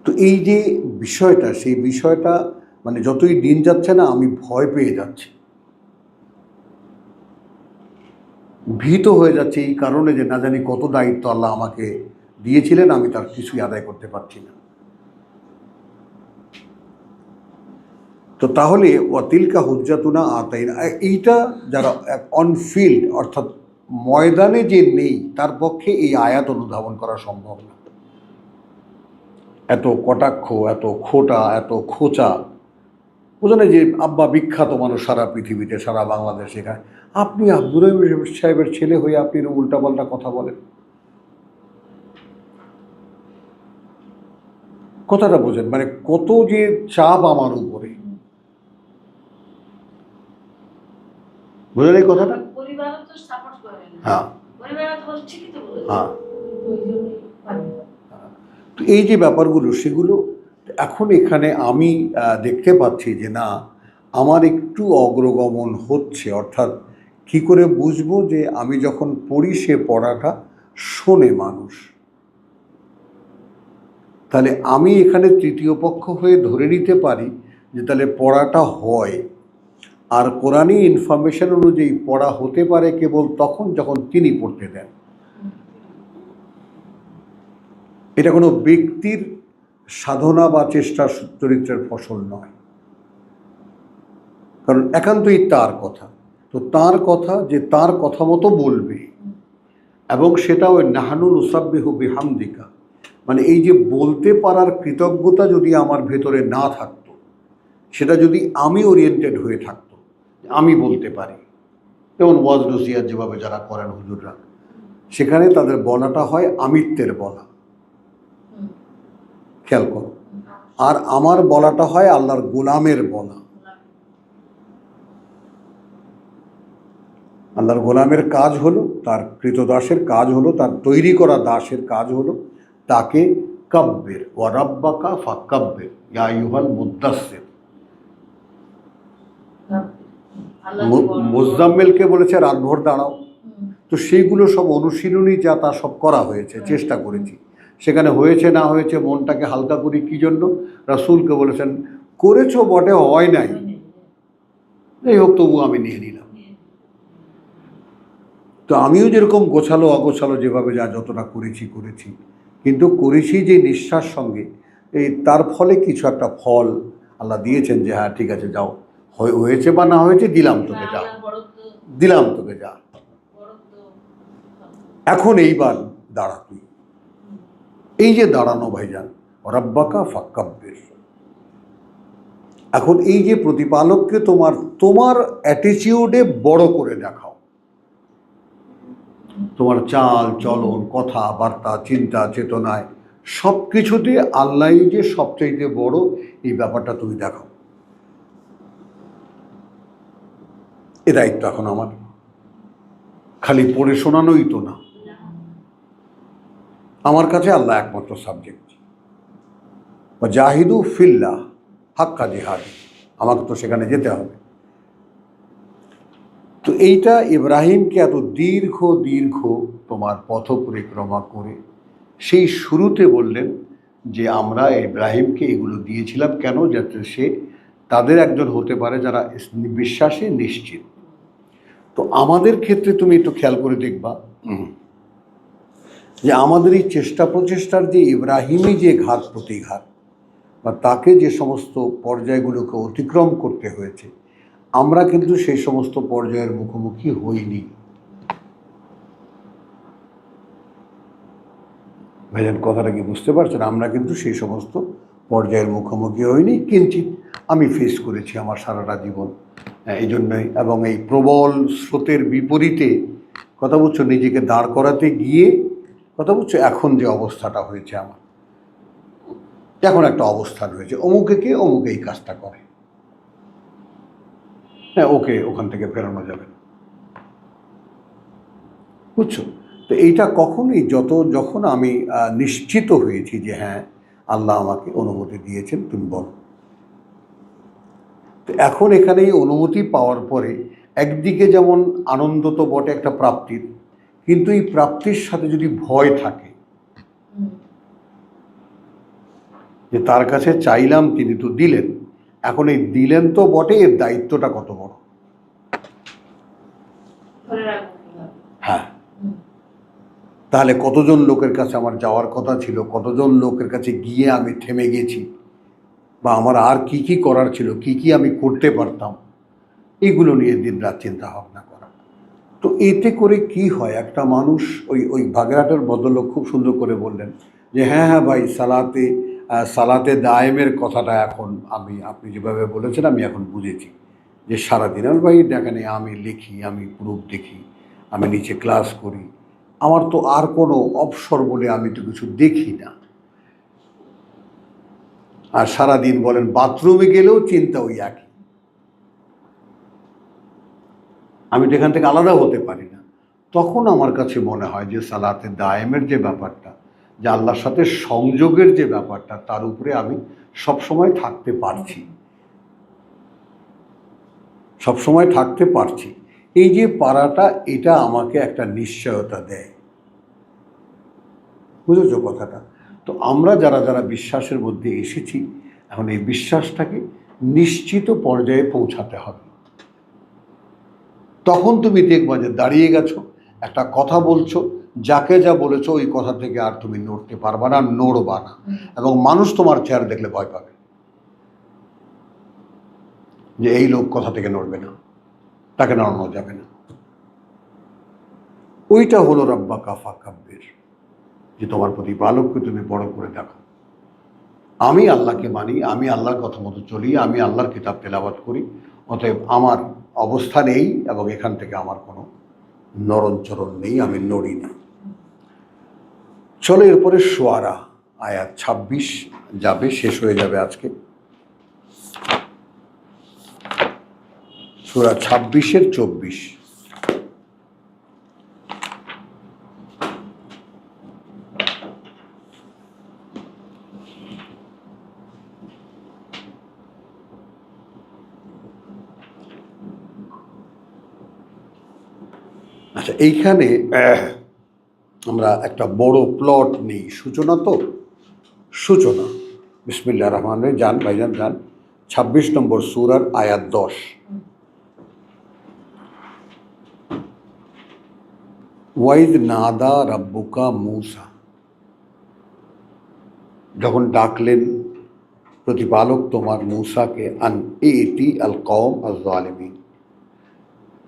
তো এই যে বিষয়টা, সেই বিষয়টা মানে যতই দিন যাচ্ছে না, আমি ভয় পেয়ে যাচ্ছি। ভীত হয়ে যাচ্ছে এই কারণে যে না জানি কত দায়িত্ব আল্লাহ আমাকে দিয়েছিলেন, আমি তার কিছুই আদায় করতে পারছি না। তো তাহলে ওয়াতিলকা হুজ্জাতুনা আতাইনা, এইটা যারা অনফিল্ড অর্থাৎ ময়দানে যে নেই তার পক্ষে এই আয়াত অনুধাবন করা সম্ভব না। এত কটাক্ষ, এত খোটা, এত খোঁচা, বোঝেন যে আব্বা বিখ্যাত মানুষ সারা পৃথিবীতে, সারা বাংলাদেশ, এখানে আপনি আব্দুর রহিম সাহেবের ছেলে হয়ে আপনি উল্টাপাল্টা কথা বলেন। কথাটা বোঝেন, মানে কত যে চাপ আমার উপরে, বুঝলেন এই কথাটা? হ্যাঁ হ্যাঁ। তো এই যে ব্যাপারগুলো, সেগুলো এখন এখানে আমি দেখতে পাচ্ছি যে না, আমার একটু অগ্রগমন হচ্ছে। অর্থাৎ কি করে বুঝবো যে আমি যখন পড়ি সে পড়াটা শোনে মানুষ, তাহলে আমি এখানে তৃতীয় পক্ষ হয়ে ধরে নিতে পারি যে তাহলে পড়াটা হয়। আর কোরআনী ইনফরমেশন অনুযায়ী পড়া হতে পারে কেবল তখন যখন তিনি পড়তে দেন। এটা কোনো ব্যক্তির সাধনা বা চেষ্টা চরিত্রের ফসল নয়, কারণ একান্তই তার কথা। তো তার কথা যে তার কথা মতো বলবে, এবং সেটা ওই নাহানু নুসাব্বিহু বিহামদিকা, মানে এই যে বলতে পারার কৃতজ্ঞতা যদি আমার ভেতরে না থাকতো, সেটা যদি আমি ওরিয়েন্টেড হয়ে থাকতো, আমি বলতে পারি, যেমন ওয়াজ নসিহত যেভাবে যারা করেন হুজুররা, সেখানে তাদের বলাটা হয় আমিত্বের বলা, খেয়াল করো, আর আমার বলাটা হয় আল্লাহর গোলামের বলা। আল্লাহর গোলামের কাজ হলো, তার কৃতদাসের কাজ হলো, তার তৈরি করা দাসের কাজ হলো তাকে কাব্বির ওয়া রাব্বাকা ফাকাব্বির ইয়া আইয়ুহাল মুদ্দাসসির। মুজাম্মিলকে বলেছে রাতভর দাঁড়াও। তো সেইগুলো সব অনুশীলনী যা তা সব করা হয়েছে, চেষ্টা করেছি, সেখানে হয়েছে না হয়েছে মনটাকে হালকা করি কি জন্য? রাসূলকে বলেছেন করেছো বটে, হয় নাই, এই হোক তবু আমি নিয়ে নিলাম। তো আমিও যেরকম গোছালো অগোছালো যেভাবে যা যতটা করেছি, কিন্তু করেছি যে নিঃশ্বাস সঙ্গে, এই তার ফলে কিছু একটা ফল আল্লাহ দিয়েছেন যে হ্যাঁ ঠিক আছে যাও, হয়েছে বা না হয়েছে দিলাম তোকে, যা এখন এইবার দাঁড়া তুই। এই যে দাঁড়ানো ভাইজান, রাব্বাকা ফাকাব্বির, এখন এই যে প্রতিপালককে তোমার অ্যাটিটিউডে বড় করে দেখাও, তোমার চাল চলন, কথা বার্তা, চিন্তা চেতনায় সব কিছুতে আল্লাহ যে সবচাইতে বড়, এই ব্যাপারটা তুমি দেখাও। এ দায়িত্ব এখন আমার। খালি পড়ে শোনানোই তো না, আমার কাছে আল্লাহ একমাত্র সাবজেক্ট। জাহিদু ফিল্লাহ হাক্কা জিহাদি, আমাকে তো সেখানে যেতে হবে। তো এইটা ইব্রাহিমকে এত দীর্ঘ তোমার পথ পরিক্রমা করে সেই শুরুতে বললেন যে আমরা ইব্রাহিমকে এগুলো দিয়েছিলাম কেন? যাতে সে তাদের একজন হতে পারে যারা বিশ্বাসে নিশ্চিত। তো আমাদের ক্ষেত্রে তুমি একটু খেয়াল করে দেখবা যে আমাদের এই চেষ্টা প্রচেষ্টার যে ইব্রাহিমী যে ঘাত প্রতিঘাত, বা তাকে যে সমস্ত পর্যায়গুলোকে অতিক্রম করতে হয়েছে, আমরা কিন্তু সেই সমস্ত পর্যায়ের মুখোমুখি হইনি। ভাইজান কথাটা কি বুঝতে পারছেন? আমরা কিন্তু সেই সমস্ত পর্যায়ের মুখোমুখি হইনি, কিঞ্চিত আমি ফেস করেছি আমার সারাটা জীবন। এই জন্যই, এবং এই প্রবল স্রোতের বিপরীতে কথা বলছো, নিজেকে দাঁড় করাতে গিয়ে কথা বলছো, এখন যে অবস্থাটা হয়েছে আমার, এখন একটা অবস্থান হয়েছে, অমুকে এই কাজটা করে, হ্যাঁ ওকে ওখান থেকে ফেরানো যাবে না, বুঝছো? তো এইটা কখনই যখন আমি নিশ্চিত হয়েছি যে হ্যাঁ আল্লাহ আমাকে অনুমতি দিয়েছেন, তুমি বলো। তো এখন এখানে এই অনুমতি পাওয়ার পরে একদিকে যেমন আনন্দ তো বটে একটা প্রাপ্তির, কিন্তু এই প্রাপ্তির সাথে যদি ভয় থাকে যে তার কাছে চাইলাম তিনি তো দিলেন, এখন এই দিলেন তো বটে, এর দায়িত্বটা কত বড়। হ্যাঁ, তাহলে কতজন লোকের কাছে আমার যাওয়ার কথা ছিল, কতজন লোকের কাছে গিয়ে আমি থেমে গেছি, বা আমার আর কি কি করার ছিল, কি কি আমি করতে পারতাম, এগুলো নিয়ে দিনরাত চিন্তা ভাবনা করা। তো এতে করে কি হয়, একটা মানুষ ওই বাগেরহাটের ভদ্রলোক খুব সুন্দর করে বললেন যে হ্যাঁ হ্যাঁ ভাই, সালাতে দায়েমের কথাটা এখন আপনি যেভাবে বলেছেন আমি এখন বুঝেছি, যে সারাদিন আমার ভাই দেখেন, আমি লিখি, আমি প্রুফ দেখি, আমি নিচে ক্লাস করি, আমার তো আর কোনো অবসর বলে আমি তো কিছু দেখি না। আর সারাদিন বলেন বাথরুমে গেলেও চিন্তা ওই একই, আমি তো এখান থেকে আলাদা হতে পারি না। তখন আমার কাছে মনে হয় যে সালাতে দায়েমের যে ব্যাপারটা, যে আল্লাহর সাথে সংযোগের যে ব্যাপারটা, তার উপরে আমি সবসময় থাকতে পারছি, সবসময় থাকতে পারছি। এই যে পারাটা, এটা আমাকে একটা নিশ্চয়তা দেয়। বুঝেছ কথাটা? তো আমরা যারা যারা বিশ্বাসের মধ্যে এসেছি, এখন এই বিশ্বাসটাকে নিশ্চিত পর্যায়ে পৌঁছাতে হবে। তখন তুমি দেখবা যে দাঁড়িয়ে গেছো, একটা কথা বলছো, যাকে যা বলেছো ওই কথা থেকে আর তুমি নড়তে পারবা না, নড়বা না, এবং মানুষ তোমার চেহারা দেখলে ভয় পাবে যে এই লোক কথা থেকে নড়বে না, তাকে নড়ানো যাবে না। ওইটা হলো রাব্বা কাফা কাব্যের, যে তোমার প্রতিপালককে তুমি বড় করে দেখো। আমি আল্লাহকে মানি, আমি আল্লাহর কথা মতো চলি, আমি আল্লাহর কিতাব তেলাওয়াত করি, অতএব আমার অবস্থান এই, এবং এখান থেকে আমার কোনো নরণচরণ নেই, আমি নড়ি না। চলো এরপরে শুআরা আয়াত 26 যাবে, শেষ হয়ে যাবে আজকে। সূরা 26-এর 24। আচ্ছা, এইখানে আমরা একটা বড় প্লট নেই, সূচনা তো, সূচনা। বিসমিল্লাহির রহমানির রহিম। যান ভাইজান যান, 26 নম্বর সূরার আয়াত 10। ওয়াইদ নাদা রাব্বুকা মূসা, যখন ডাকলেন প্রতিপালক তোমার মূসাকে, আন ইতি আল কওম আয-যালিমিন,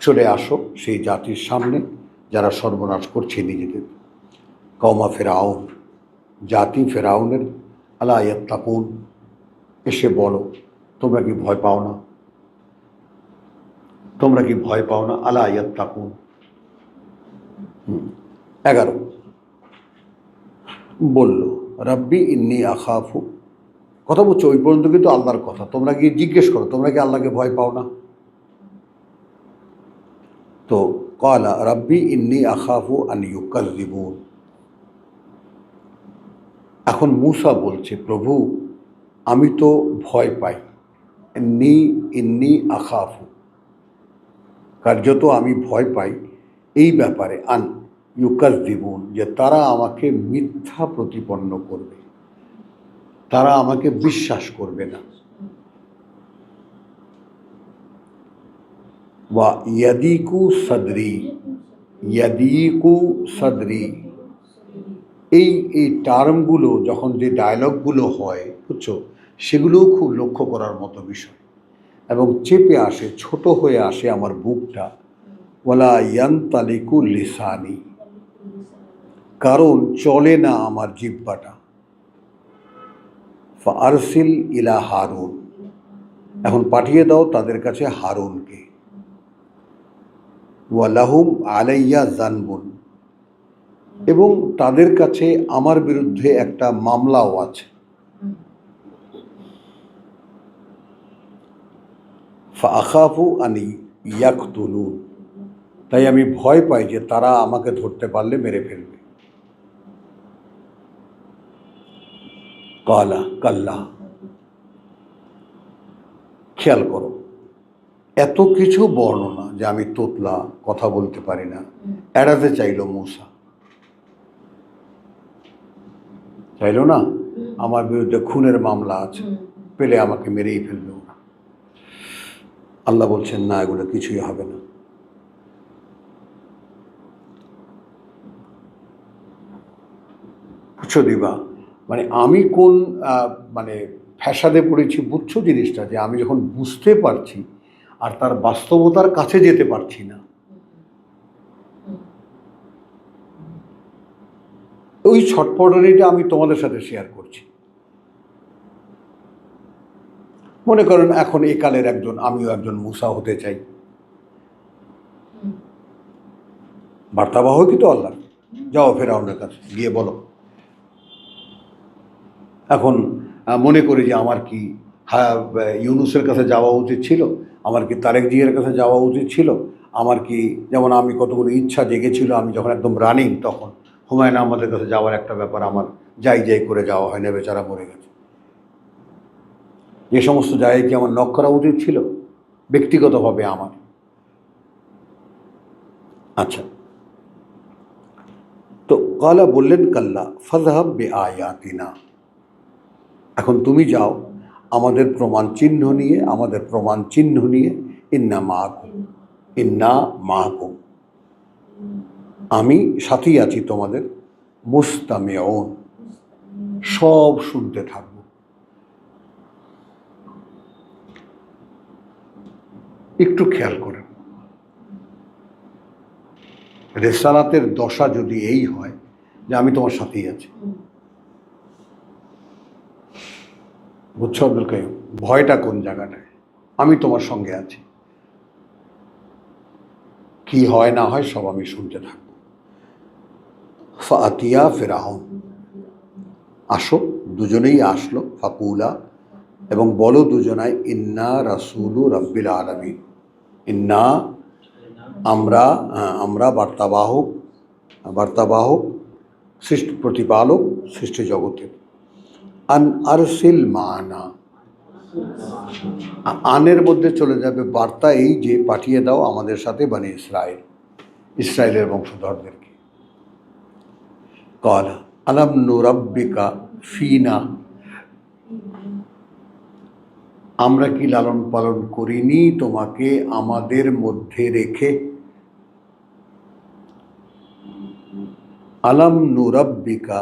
চলে আসো সেই জাতির সামনে যারা সর্বনাশ করছে নিজেদের। কওমা ফেরাউন, জাতি ফেরাউনের। আলা ইয়াত্তাকুন, এসে বলো তোমরা কি ভয় পাও না, তোমরা কি ভয় পাও না। আলা ইয়াত্তাকুন। 11 বলল রাব্বি ইন্নী আখাফু, কথা বলছো ওই পর্যন্ত কিন্তু আল্লাহর কথা, তোমরা গিয়ে জিজ্ঞেস করো তোমরা কি আল্লাহকে ভয় পাও না। তো ক্বালা রাব্বি ইন্নী আখাফু আন ইউকাযযিবুন, এখন মূসা বলছে প্রভু আমি তো ভয় পাই, ইন্নী আখাফু, কার্যত আমি ভয় পাই এই ব্যাপারে, আন ইউকাযযিবুন, যে তারা আমাকে মিথ্যা প্রতিপন্ন করবে, তারা আমাকে বিশ্বাস করবে না। ওয়া ইয়াদিকু সাদরি, ইয়াদিকু সাদরি, এই টার্মগুলো যখন যে ডায়লগগুলো হয় বুঝছো, সেগুলোও খুব লক্ষ্য করার মতো বিষয়, এবং চেপে আসে, ছোট হয়ে আসে আমার বুকটা। ওয়ালা ইয়ানতালিকু লিসানি, কারণ চলে না আমার জিহ্বাটা। ফাআরসিল ইলা হারুন, এখন পাঠিয়ে দাও তাদের কাছে হারুনকে। ওয়ালাহুম আলাইয়া জানবুন, এবং তাদের কাছে আমার বিরুদ্ধে একটা মামলাও আছে। ফাআখাফু আন ইয়াকতুলুন, তাই আমি ভয় পাই যে তারা আমাকে ধরতে পারলে মেরে ফেলবে। কালা কাল্লা, খেয়াল করো এত কিছু বর্ণনা, যে আমি তোতলা, কথা বলতে পারি না, এড়াতে চাইলো মূসা, চাইলো না আমার বিরুদ্ধে খুনের মামলা আছে, পেলে আমাকে মেরেই ফেলবে ওরা। আল্লাহ বলছেন না, এগুলো কিছুই হবে না। বুঝছো দিবা, মানে আমি কোন মানে ফ্যাসাদে পড়েছি বুঝছো জিনিসটা, যে আমি যখন বুঝতে পারছি আর তার বাস্তবতার কাছে যেতে পারছি না, ওই ছটফটানিটা আমি তোমাদের সাথে শেয়ার করছি। মনে করেন এখন এই কালের একজন, আমিও একজন মুসা হতে চাই, বার্তাবাহকই তো আল্লাহ। যাও ফেরাউনের কাছে গিয়ে বলো। এখন মনে করি যে আমার কি ইউনুসের কাছে যাওয়া উচিত ছিল, আমার কি তারেক জিয়ার কাছে যাওয়া উচিত ছিল, আমার কি, যেমন আমি কতগুলো ইচ্ছা জেগেছিল আমি যখন একদম রানিং, তখন হুমায়ুন আহমদের কাছে যাওয়ার একটা ব্যাপার, আমার যাই করে যাওয়া হয় না, বেচারা মরে গেছে। যে সমস্ত জায়গায় কি আমার নক করা উচিত ছিল ব্যক্তিগতভাবে আমার। আচ্ছা, তো কালা বললেন কাল্লা ফাযহাব বিআয়াতিনা, এখন তুমি যাও আমাদের প্রমাণ চিহ্ন নিয়ে, আমাদের প্রমাণ চিহ্ন নিয়ে, ইন্না মাআকুম, আমি সাথেই আছি তোমাদের, মুস্তামিউন, সব শুনতে থাকব। একটু খেয়াল করেন, রেসালাতের দশা যদি এই হয় যে আমি তোমার সাথেই আছি, বুঝছো আব্দুল কাইয়ুম, ভয়টা কোন জায়গাটায়? আমি তোমার সঙ্গে আছি, কি হয় না হয় সব আমি শুনতে থাকব। ফাতিয়া ফিরআউন, আসো, দুজনেই আসলো, ফাকুলা, এবং বলো দুজনায়, ইন্না রাসূলু রাব্বিল আলামিন, ইন্না, আমরা বার্তাবাহক সৃষ্টি প্রতিপালক সৃষ্টি জগতের, আন আরসিল মানা, আনের মধ্যে চলে যাবে বার্তা, এই যে পাঠিয়ে দাও আমাদের সাথে বনি ইসরায়েলের বংশধরদেরকে। ক্বালা আলাম নুরাব্বিকা ফিনা, আমরা কি লালন পালন করিনি তোমাকে আমাদের মধ্যে রেখে? আলাম নুরাব্বিকা,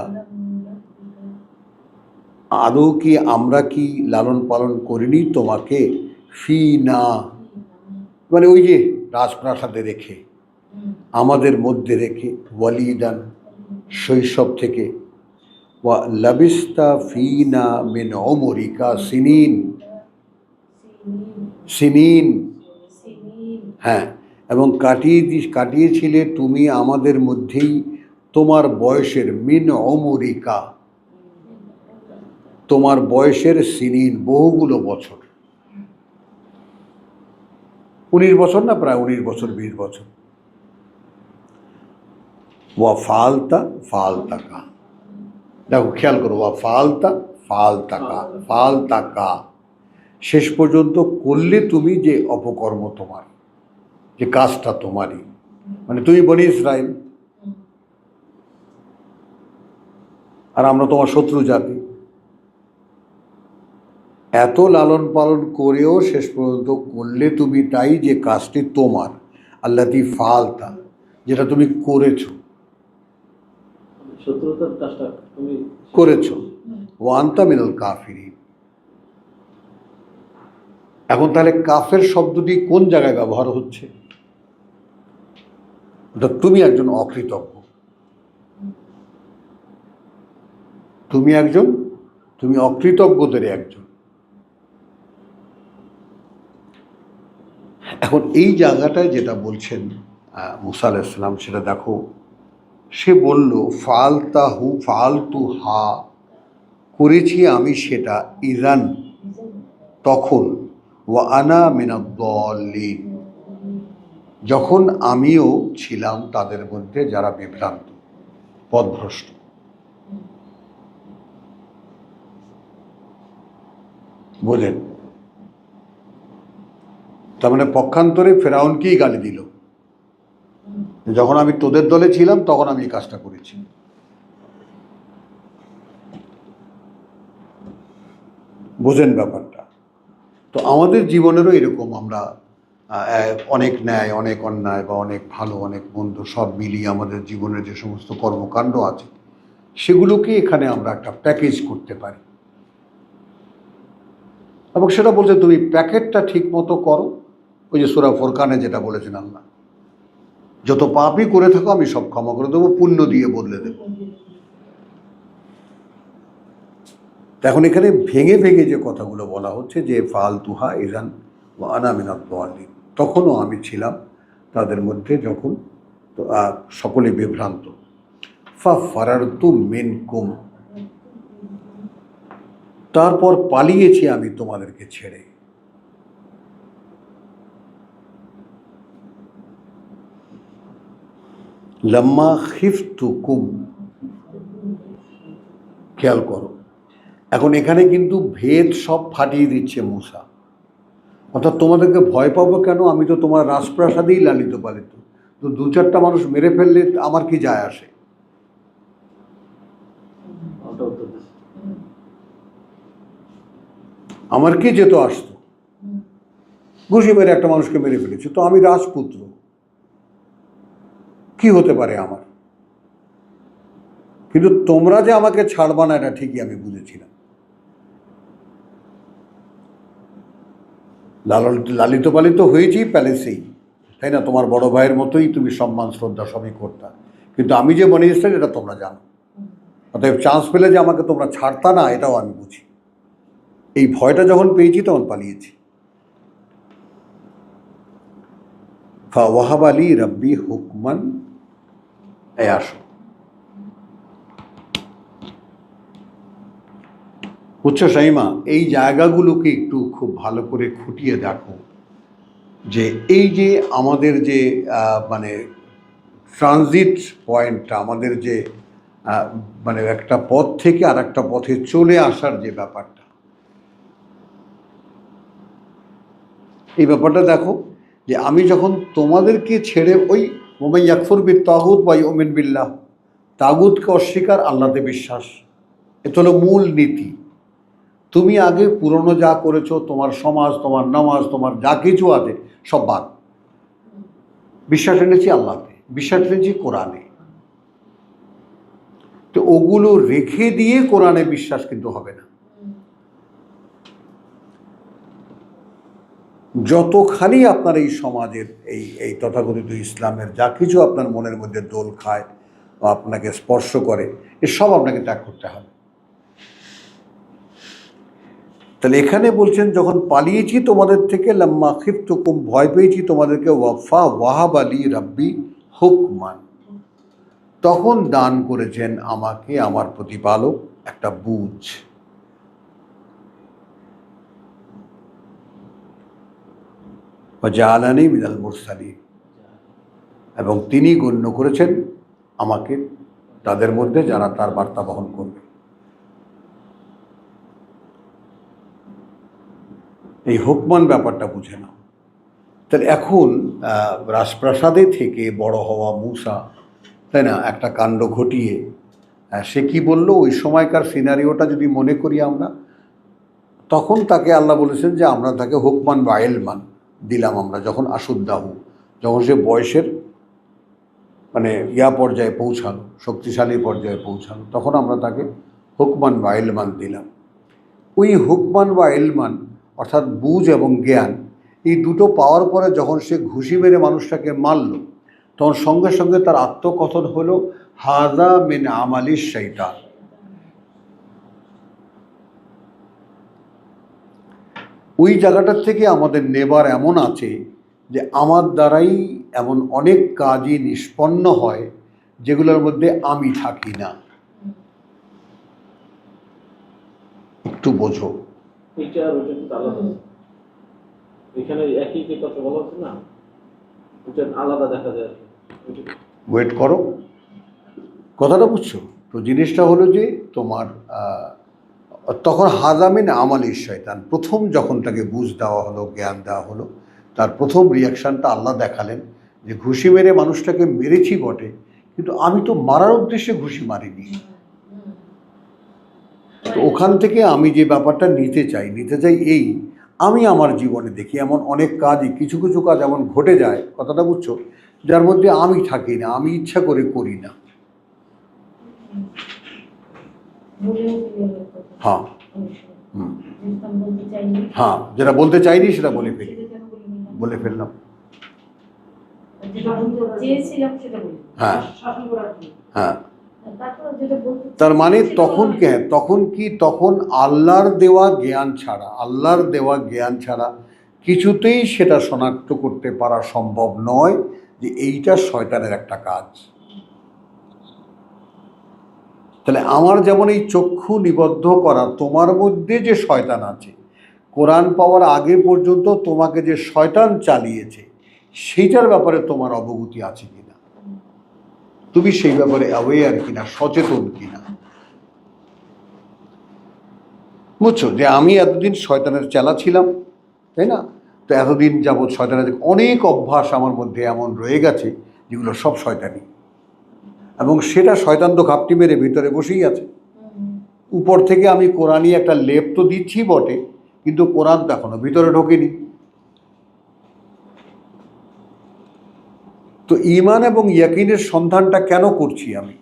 আদৌ কি আমরা কি লালন পালন করিনি তোমাকে ফিনা, মানে ওই যে রাজপ্রাসাদে রেখে, আমাদের মধ্যে রেখে, ওয়ালিদান, শৈশব থেকে, ওয়া লাবিস্তা ফিনা মিন উমরিকা সিনিন, হ্যাঁ, এবং কাটিয়েছিলে তুমি আমাদের মধ্যেই তোমার বয়সের, মিন উমরিকা, তোমার বয়সের, সিনিন, বহুগুলো বছর, 19 বছর না, প্রায় 19 বছর, 20 বছর। ওয়া ফালতাকা, দেখো খেয়াল করো, ওয়া ফালতাকা, শেষ পর্যন্ত করলে তুমি যে অপকর্ম তোমার, যে কাজটা তোমারই, মানে তুমি বনি ইসরাইল আর আমরা তোমার শত্রু জাতি, এত লালন পালন করেও শেষ পর্যন্ত করলে তুমি তাই যে কাজটি তোমার, আল্লাতি ফালতা, যেটা তুমি করেছো, শত্রুতার কাজটা তুমি করেছো, ওয়া আনতা মিনাল কাফিরিন। এখন তাহলে কাফের শব্দটি কোন জায়গায় ব্যবহার হচ্ছে? তুমি একজন অকৃতজ্ঞ, তুমি অকৃতজ্ঞদের একজন। এখন এই জায়গাটায় যেটা বলছেন মুসা আলাইহিস সালাম, সেটা দেখো, সে বলল ফালতু হা, করেছি আমি সেটা, ইজান, তখন, ওয়া আনা মিনাদ-দাল্লিন, যখন আমিও ছিলাম তাদের মধ্যে যারা বিভ্রান্ত, পথভ্রষ্ট। বোঝেন? তার মানে পক্ষান্তরে ফেরাউনকেই গালি দিল, যখন আমি তোদের দলে ছিলাম তখন আমি এই কাজটা করেছি। বোঝেন ব্যাপারটা? তো আমাদের জীবনেরও এরকম, আমরা অনেক ন্যায়, অনেক অন্যায়, বা অনেক ভালো, অনেক মন্দ, সব মিলিয়ে আমাদের জীবনের যে সমস্ত কর্মকাণ্ড আছে, সেগুলোকে এখানে আমরা একটা প্যাকেজ করতে পারি। এবং সেটা বলছে তুমি প্যাকেটটা ঠিক মতো করো, ওই যে সূরা ফুরকানে যেটা বলেছেন আল্লাহ, যত পাপই করে থাকো আমি সব ক্ষমা করে দেবো, পুণ্য দিয়ে বদলে দেবো। এখন এখানে ভেঙে ভেঙে যে কথাগুলো বলা হচ্ছে যে ফালতুহা ইজান ওয়া আনা মিনাদ দাল্লিন, তখনও আমি ছিলাম তাদের মধ্যে যখন সকলে বিভ্রান্ত। ফারারতু মিনকুম, তারপর পালিয়েছি আমি তোমাদেরকে ছেড়ে। লাম্মা খিফতুকুম, খেয়াল করো, এখন এখানে কিন্তু ভেদ সব ফাটিয়ে দিচ্ছে মূসা। অর্থাৎ তোমাদেরকে ভয় পাবো কেন, আমি তো তোমার রাজপ্রাসাদেই লালিত পালিত, তো দু চারটা মানুষ মেরে ফেললে আমার কি যায় আসে? আমার কি যেত আসতো, ঘুষি মেরে একটা মানুষকে মেরে ফেলেছে, তো আমি রাজপুত্র, কি হতে পারে আমার? কিন্তু তোমরা যে আমাকে ছাড়বা না এটা ঠিকই আমি বুঝেছিলাম। লালিত পালিত হয়েছি প্যালেসেই, তাই না? তোমার বড় ভাইয়ের মতোই তুমি সম্মান শ্রদ্ধা সবই করতা, কিন্তু আমি যে বনি ইসরাইল এটা তোমরা জানো। অতএব চান্স পেলে যে আমাকে তোমরা ছাড়তা না এটাও আমি বুঝি। এই ভয়টা যখন পেয়েছি তখন পালিয়েছি। ফাওয়াহাব আলী রব্বি হুকমান, আসো। বুঝছো শাইমা, এই জায়গাগুলোকে একটু খুব ভালো করে খুঁটিয়ে দেখো, যে এই যে আমাদের যে মানে ট্রানজিট পয়েন্টটা, আমাদের যে মানে একটা পথ থেকে আর একটা পথে চলে আসার যে ব্যাপারটা, এই ব্যাপারটা দেখো, যে আমি যখন তোমাদেরকে ছেড়ে ওই ওমাই ইয়াকফুর বিত তাগুত ওয়া ইউমিন বিল্লাহ, তাগুতকে অস্বীকার, আল্লাহতে বিশ্বাস, এটা হলো মূল নীতি। তুমি আগে পুরনো যা করেছো, তোমার সমাজ, তোমার নামাজ, তোমার যা কিছু আছে সব বাদ, বিশ্বাস এনেছি আল্লাহতে, বিশ্বাস এনেছি কোরআনে। তো ওগুলো রেখে দিয়ে কোরআনে বিশ্বাস কিন্তু হবে না। যতখানি আপনার এই সমাজের এই তথাকথিত ইসলামের যা কিছু আপনার মনের মধ্যে দোল খায় বা আপনাকে স্পর্শ করে, এসব আপনাকে ত্যাগ করতে হবে। তাহলে এখানে বলছেন যখন পালিয়েছি তোমাদের থেকে, লাম্মা খিফতুকুম, ভয় পেয়েছি তোমাদেরকে, ওয়াহাব আলী রাব্বি হুকমান, তখন দান করেছেন আমাকে আমার প্রতিপালক একটা বুঝ। ওয়াজআলানি মিনাল মুরসালিন, এবং তিনি গণ্য করেছেন আমাকে তাদের মধ্যে যারা তার বার্তা বহন করবে। এই হুকমান ব্যাপারটা বুঝে নাও। তাহলে এখন রাজপ্রাসাদে থেকে বড় হওয়া মূসা, তাই না, একটা কাণ্ড ঘটিয়ে সে কি বলল, ওই সময়কার সিনারিওটা যদি মনে করি আমরা, তখন তাকে আল্লাহ বলেছেন যে আমরা তাকে হুকমান বা ইলমান দিলাম আমরা, যখন আশুদ্দাহু, যখন সে বয়সের মানে পর্যায়ে পৌঁছালো, শক্তিশালী পর্যায়ে পৌঁছালো, তখন আমরা তাকে হুকমান বা ইলমান দিলাম। ওই হুকমান বা ইলমান অর্থাৎ বুঝ এবং জ্ঞান, এই দুটো পাওয়ার পরে যখন সে ঘুষি মেরে মানুষটাকে মারল, তখন সঙ্গে সঙ্গে তার আত্মকথন হলো হাযা মিন আমালিশ শাইতান। ওই জায়গাটার থেকে আমাদের নেবার এমন আছে যে আমার দ্বারাই এমন অনেক কাজই নিষ্পন্ন হয় যেগুলোর মধ্যে আমি থাকি না। একটু বোঝো, এইটা আর ওইটা কিন্তু আলাদা। এখানে একই যে কথা বলা হচ্ছে না, ওটা আলাদা দেখা যায়। ওয়েট করো, কথাটা বুঝছো তো? জিনিসটা হলো যে তোমার তখন হাজামিন আমালিশ শয়তান, প্রথম যখন তাকে বুঝ দেওয়া হলো, জ্ঞান দেওয়া হলো, তার প্রথম রিয়াকশানটা আল্লাহ দেখালেন যে ঘুষি মেরে মানুষটাকে মেরেছি বটে, কিন্তু আমি তো মারার উদ্দেশ্যে ঘুষি মারিনি। তো ওখান থেকে আমি যে ব্যাপারটা নিতে চাই এই, আমি আমার জীবনে দেখি এমন অনেক কাজই, কিছু কিছু কাজ এমন ঘটে যায়, কথাটা বুঝছো, যার মধ্যে আমি থাকি না, আমি ইচ্ছা করে করি না। বলেও ফেলে ওই কথা। হ্যাঁ অনেক সময়। হুম যেটা আমি বলতে চাইনি। হ্যাঁ, যেটা বলতে চাইনি সেটা বলে ফেলি, সেটা কেন বলিনি না? বলে ফেললাম। যেটা বলতে চেয়েছিলাম সেটা বলিনি। হ্যাঁ শাসন করার জন্য। হ্যাঁ, তারপর যেটা বলতে তার মানে চেয়েছি সেটা তখন বলা কে, হয়নি। তখন কি, তখন আল্লাহর দেওয়া জ্ঞান ছাড়া, আল্লাহর দেওয়া জ্ঞান ছাড়া কিছুতেই সেটা শনাক্ত করতে পারা সম্ভব নয় যে এইটা শয়তানের একটা কাজ। তাহলে আমার যেমন এই চক্ষু নিবদ্ধ করা, তোমার মধ্যে যে শয়তান আছে, কোরআন পাওয়ার আগে পর্যন্ত তোমাকে যে শয়তান চালিয়েছে সেইটার ব্যাপারে তোমার অবগতি আছে কিনা, তুমি সেই ব্যাপারে অ্যাওয়্যার কিনা, সচেতন কিনা। বুঝছো যে আমি এতদিন শয়তানের চেলা ছিলাম, তাই না? তো এতদিন যাবৎ শয়তানের অনেক অভ্যাস আমার মধ্যে এমন রয়ে গেছে যেগুলো সব শয়তানি, এবং সেটা শয়তান তো ঘাপটি মেরে ভিতরে বসেই আছে। উপর থেকে আমি কোরআনই একটা লেপ তো দিচ্ছি বটে, কিন্তু কোরআন তো এখনো ভিতরে ঢোকেনি। তো ঈমান এবং ইয়াকিনের সন্ধানটা কেন করছি আমি?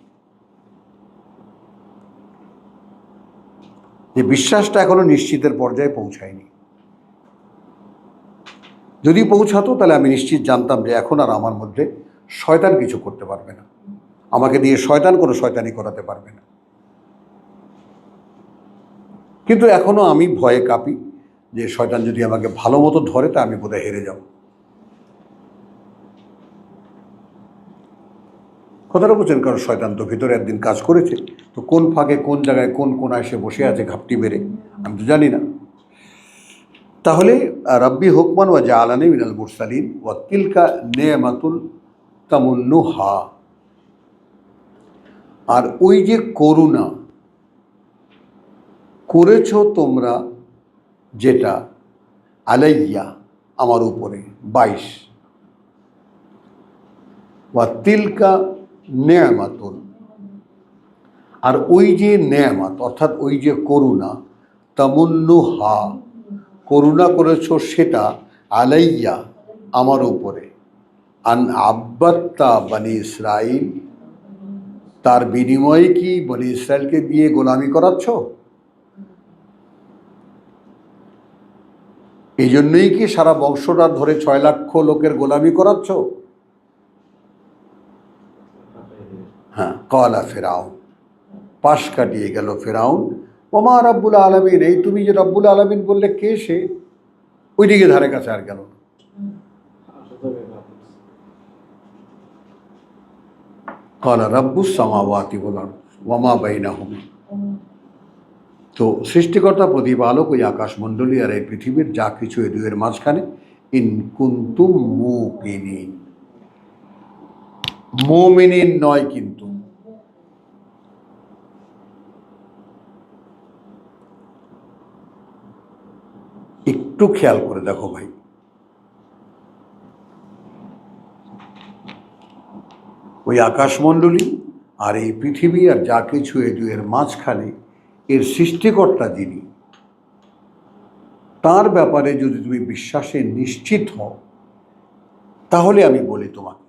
যে বিশ্বাসটা এখনো নিশ্চিতের পর্যায়ে পৌঁছায়নি। যদি পৌঁছাতো তাহলে আমি নিশ্চিত জানতাম যে এখন আর আমার মধ্যে শয়তান কিছু করতে পারবে না, আমাকে দিয়ে শয়তান কোনো শয়তানি করাতে পারবে না। কিন্তু এখনো আমি ভয়ে কাঁপি যে শয়তান যদি আমাকে ভালো মতো ধরে তা আমি বোধহয় হেরে যাব। কথাটা বুঝছেন? কারণ শয়তান তো ভিতরে একদিন কাজ করেছে, তো কোন ফাঁকে কোন জায়গায় কোন কোনায় সে বসে আছে ঘাপটি মেরে আমি তো জানি না। তাহলে রাব্বি হুকমান ওয়া জাআলানি মিনাল মুরসালিন ওয়া তিলকা নেমাতুল তামুন্নুহা, আর ওই যে করুণা করেছ তোমরা যেটা, আলাইয়া আমার উপরে, 22, ওয়া তিলকা নেমাতুল, আর ওই যে নেয়ামাত অর্থাৎ ওই যে করুণা, তামুন্নুহা করুণা করেছ সেটা, আলাইয়া আমার উপরে, আন আব্বাত্তা বনি ইসরাইল, তার বিনিময়ে কি বনি ইসরায়েলকে দিয়ে গোলামি করাচ্ছ? এই জন্যই কি সারা বংশটা ধরে 6 লক্ষ লোকের গোলামি করাচ্ছ? হ্যাঁ, কলা ফেরাউন, পাশ কাটিয়ে গেল ফেরাউন, ওমা রব্বুল আলামিন, এই তুমি যে রব্বুল আলামিন বললে কে সে? ওইদিকে ধারে কাছে আর গেল না। কলা রব্বুস সামাওয়াতি ওয়াল আরদ ওয়া মা বাইনাহুমা, তো সৃষ্টিকর্তা প্রতিপালক ওই আকাশমণ্ডলী আর এই পৃথিবীর যা কিছু এই দুয়ের মাঝখানে, ইন কুনতুম মুকিনিন, মুমিনিন নয় কিন্তু। একটু খেয়াল করে দেখো ভাই, ওই আকাশমণ্ডলী আর এই পৃথিবী আর যা কিছু এই দুয়ের মাঝখানে এর সৃষ্টিকর্তা যিনি, তার ব্যাপারে যদি তুমি বিশ্বাসে নিশ্চিত হও, তাহলে আমি বলি তোমাকে,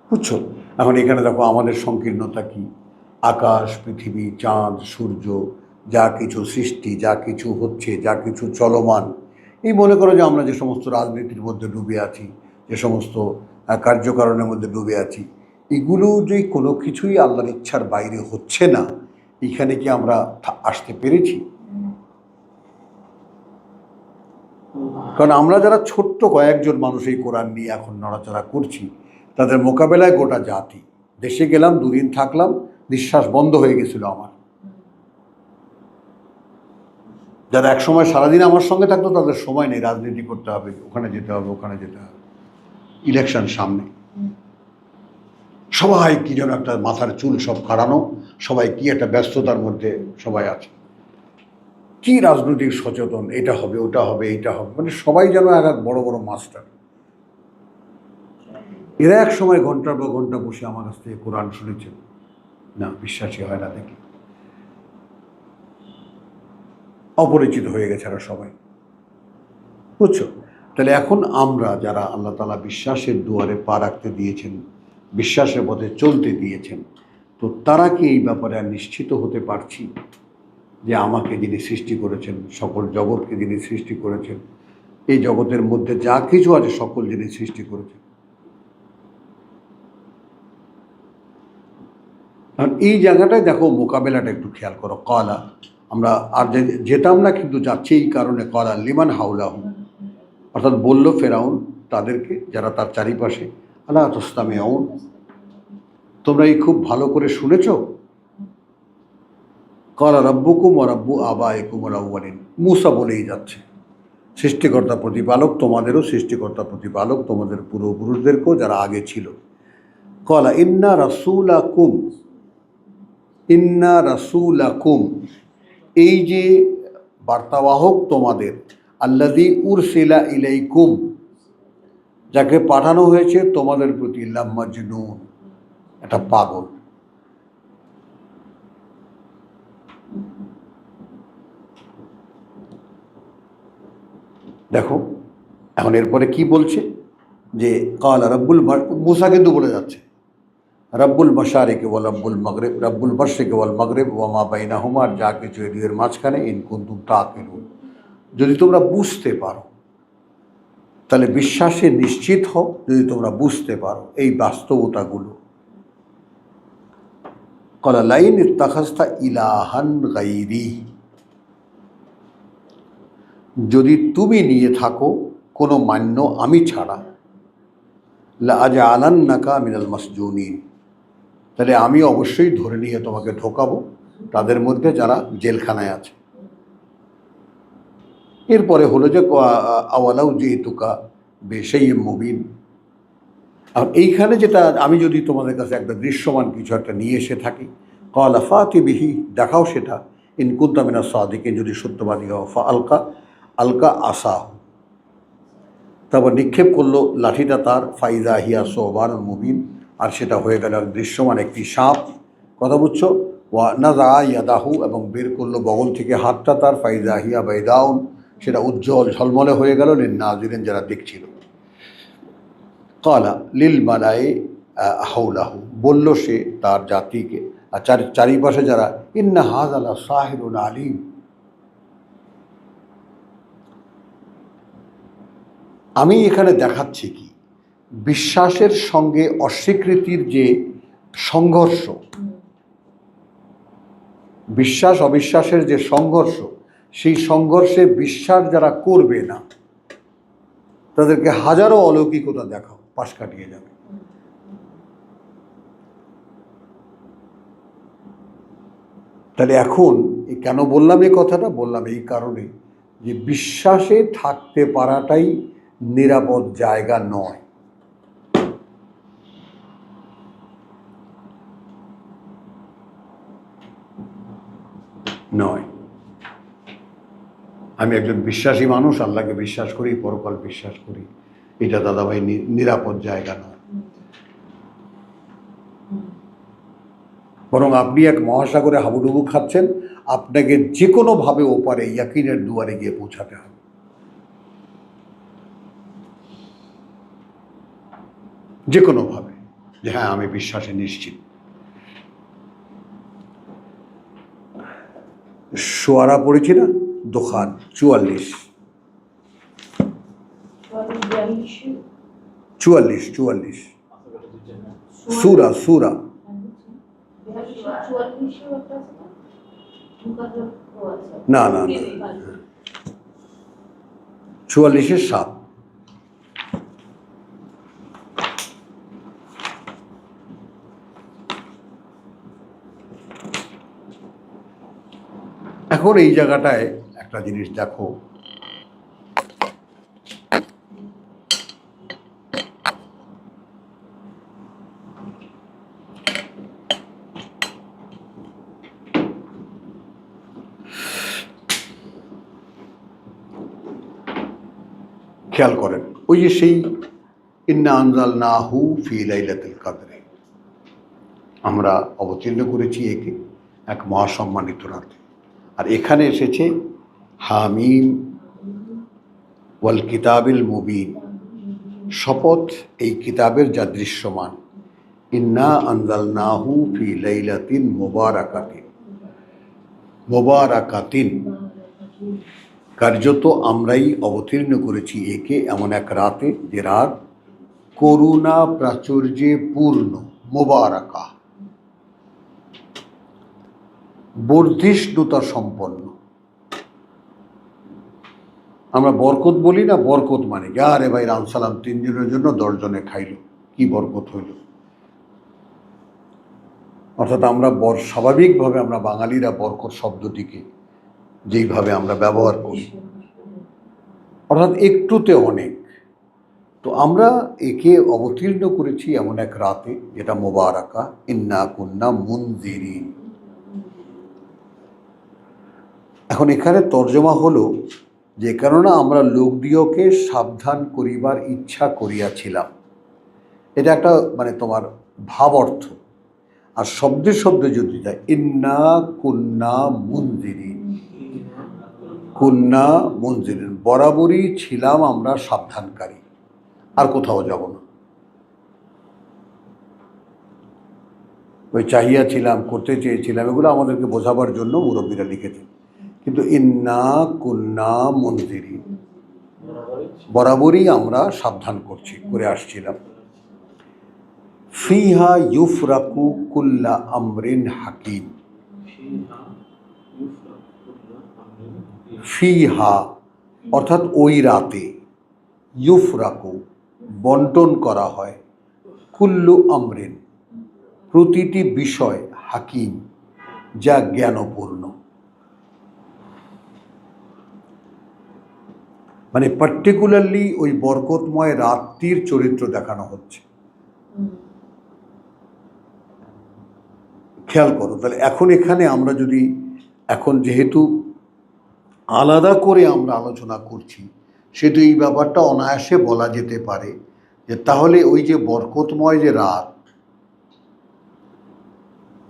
বুঝছো? এখন এখানে দেখো আমাদের সংকীর্ণতা কি, আকাশ, পৃথিবী, চাঁদ, সূর্য, যা কিছু সৃষ্টি, যা কিছু হচ্ছে, যা কিছু চলমান, এই মনে করো যে আমরা যে সমস্ত রাজনীতির মধ্যে ডুবে আছি, যে সমস্ত কার্যকারণের মধ্যে ডুবে আছি, এগুলো যে কোনো কিছুই আল্লাহর ইচ্ছার বাইরে হচ্ছে না, এখানে কি আমরা আসতে পেরেছি? কারণ আমরা যারা ছোট্ট কয়েকজন মানুষ এই কোরআন নিয়ে এখন নড়াচড়া করছি, তাদের মোকাবেলায় গোটা জাতি। দেশে গেলাম, 2 দিন থাকলাম, নিঃশ্বাস বন্ধ হয়ে গেছিল আমার। যারা একসময় সারাদিন আমার সঙ্গে থাকতো তাদের সময় নেই, রাজনীতি করতে হবে, ওখানে যেতে হবে, ওখানে যেতে হবে, ইলেকশন সামনে, সবাই কি যেন একটা মাথার চুল সব খাড়ানো, সবাই কি একটা ব্যস্ততার মধ্যে সবাই আছে, কি রাজনৈতিক সচেতন, এটা হবে, ওটা হবে, এইটা হবে, মানে সবাই যেন এক বড় বড় মাস্টার। এরা এক সময় ঘন্টার পর ঘন্টা বসে আমার কাছ থেকে কোরআন শুনেছেন, না বিশ্বাসই হয় না দেখি, অপরিচিত হয়ে গেছে এরা সবাই, বুঝছো? তাহলে এখন আমরা যারা আল্লাহ তাআলা বিশ্বাসের দুয়ারে পা রাখতে দিয়েছেন, বিশ্বাসের পথে চলতে দিয়েছেন, তো তারা কি এই ব্যাপারে আর নিশ্চিত হতে পারছি যে আমাকে যিনি সৃষ্টি করেছেন, সকল জগৎকে যিনি সৃষ্টি করেছেন, এই জগতের মধ্যে যা কিছু আছে সকল যিনি সৃষ্টি করেছেন। আর এই জায়গাটায় দেখো মোকাবেলাটা একটু খেয়াল করো। কলা, আমরা আর যেতাম না, কিন্তু যাচ্ছি এই কারণে। কলা লিমান হাউলাহু, অর্থাৎ বলল ফেরাউন তাদেরকে, যারা তার চারিপাশে, আলা তাসতামিউন, তোমরা এই খুব ভালো করে শুনেছ? কলা রাব্বুকুম ওয়া রাব্বু আবাইকুমুল আউয়ালিন, মূসা বলেই যাচ্ছে, সৃষ্টিকর্তা প্রতিপালক তোমাদেরও, সৃষ্টিকর্তা প্রতিপালক তোমাদের পূর্বপুরুষদেরকেও যারা আগে ছিল। কলা ইন্না রাসূলাকুম, ইন্না রাসূলাকুম, এই যে বার্তাবাহক তোমাদের, আল্লাযী উরসিলা ইলাইকুম, যাকে পাঠানো হয়েছে তোমাদের প্রতি, লামাজনুন, এটা পাগল। দেখো এখন এরপরে কি বলছে, যে কালা রব্বুল, মূসা কিন্তু বলে যাচ্ছে রব্বুল মাশারিকি ওয়া রব্বুল মাগরিব, রব্বুল মাশরিকি ওয়াল মাগরিব ওয়া মা বাইনাহুমা, যা কিছু এর দুয়ের মাঝখানে, ইন কুনতুম তাকিলুন, যদি তোমরা বুঝতে পারো, তাহলে বিশ্বাসে নিশ্চিত হও যদি তোমরা বুঝতে পারো এই বাস্তবতাগুলো। ক্বালা লাইন ইত্তাখাযতা ইলাহান গায়রি, যদি তুমি নিয়ে থাকো কোনো মান্য আমি ছাড়া, লা আজআলান্নাকা মিনাল মাসজুনিন, তাহলে আমি অবশ্যই ধরে নিয়ে তোমাকে ঢোকাবো তাদের মধ্যে যারা জেলখানায় আছে। এরপরে হলো যে আওয়ালাউ জিতুকা বিশাইইম মুবিন, আর এইখানে যেটা, আমি যদি তোমাদের কাছে একটা দৃশ্যমান কিছু একটা নিয়ে এসে থাকি, ক্বালা ফাতি বিহি, দেখাও সেটা, ইন কুনতা মিনাস সাদিকিন, যদি সত্যবাদী হও। ফাআলকা, আলকা আসাহু, তারপর নিক্ষেপ করলো লাঠিটা তার, ফাইজা হিয়া সুবানুন মুবিন, আর সেটা হয়ে গেল দৃশ্যমান একটি সাপ। কথা বুঝছো? ওয়া নাযা ইয়াদাহু, এবং বের করলো বগল থেকে হাতটা তার, ফাইজা হিয়া বাইদাউন, সেটা উজ্জ্বল ঝলমলে হয়ে গেল, লিন্নাযিরিন, যারা দেখছিল। ক্বালা লিল মালাই হাওলাহু, বলল সে তার জাতিকে, আর চারিপাশে যারা, ইন্না হাযা লা সাহিরুন আলিম, আমি এখানে দেখাচ্ছি কি, বিশ্বাসের সঙ্গে অস্বীকৃতির যে সংঘর্ষ, বিশ্বাস অবিশ্বাসের যে সংঘর্ষ, সেই সংঘর্ষে বিশ্বাস যারা করবে না তাদেরকে হাজারো অলৌকিকতা দেখাও, পাশ কাটিয়ে যাবে। তাহলে এখন কেন বললাম এই কথাটা? বললাম এই কারণে যে বিশ্বাসে থাকতে পারাটাই নিরাপদ জায়গা নয়। নয়, আমি একজন বিশ্বাসী মানুষ, আল্লাহকে বিশ্বাস করি, পরকাল বিশ্বাস করি, এটা দাদাভাই নিরাপদ জায়গা নয়। বরং আপনি এক মহাসাগরে হাবুডুবু খাচ্ছেন, আপনাকে যে কোনোভাবে ওপারে ইয়াকিনের দুয়ারে গিয়ে পৌঁছাতে হবে। যে কোনোভাবে, যে হ্যাঁ আমি বিশ্বাসে নিশ্চিত। শোয়ারা পড়েছি না, দোকান 44 সূরা সূরা না না 44-7। এখন এই জায়গাটায় একটা জিনিস দেখো, খেয়াল করেন, ওই যে সেই ইন্না আনজালনাহু ফি লাইলাতুল কদর, আমরা অবতীর্ণ করেছি একে এক মহাসম্মানিত রাতে। আর এখানে এসেছে হামিম ওয়াল কিতাবিল মুবিন, শপথ এই কিতাবের যা দৃশ্যমান। ইন্না আনজালনাহু ফি লাইলাতিন মুবারাকাতিন, কার্যত আমরাই অবতীর্ণ করেছি একে এমন এক রাতে, যে রাত করুণা প্রাচুর্যে পূর্ণ, মুবারাকা বর্ধিষ্ণুতা সম্পন্ন। আমরা বরকত বলি না, বরকত মানে কি? আরে ভাই রাম সালাম 3 দিনের জন্য 10 জনে খাইল, কি বরকত হইল? অর্থাৎ আমরা স্বাভাবিকভাবে আমরা বাঙালিরা বরকত শব্দটিকে যেইভাবে আমরা ব্যবহার করি, অর্থাৎ একটুতে অনেক। তো আমরা একে অবতীর্ণ করেছি এমন এক রাতে যেটা মুবারাকা, ইন্না কুন্না মুনজিরিন। এখন এখানে তর্জমা হলো যে কেননা আমরা লোকদিওকে সাবধান করিবার ইচ্ছা করিয়াছিলাম, এটা একটা মানে তোমার ভাব অর্থ। আর শব্দে শব্দে যদি যায়, ইন্না কুন্না মুনজিরিন, কুন্না মুনজিরিন, বরাবরই ছিলাম আমরা সাবধানকারী, আর কোথাও যাব না। ওই চাহিয়া ছিলাম, করতে চেয়েছিলাম, এগুলো আমাদেরকে বোঝাবার জন্য মুরব্বীরা লিখেছেন। কিন্তু ইন্না কুন্না মুনজিরিন, বরাবরই আমরা সাবধান করে আসছিলাম। ফিহা ইউফরাকু কুল্লা আমরিন হাকিম, ফিহা অর্থাৎ ওই রাতে, ইউফরাকু বন্টন করা হয়, কুল্লু আমরিন প্রতিটি বিষয়, হাকিম যা জ্ঞানপূর্ণ। মানে পার্টিকুলারলি ওই বরকতময় রাতটির চরিত্র দেখানো হচ্ছে। খেয়াল করো তাহলে, এখন এখানে আমরা যদি এখন যেহেতু আলাদা করে আমরা আলোচনা করছি, সেহেতু এই ব্যাপারটা অনায়াসে বলা যেতে পারে যে তাহলে ওই যে বরকতময় যে রাত,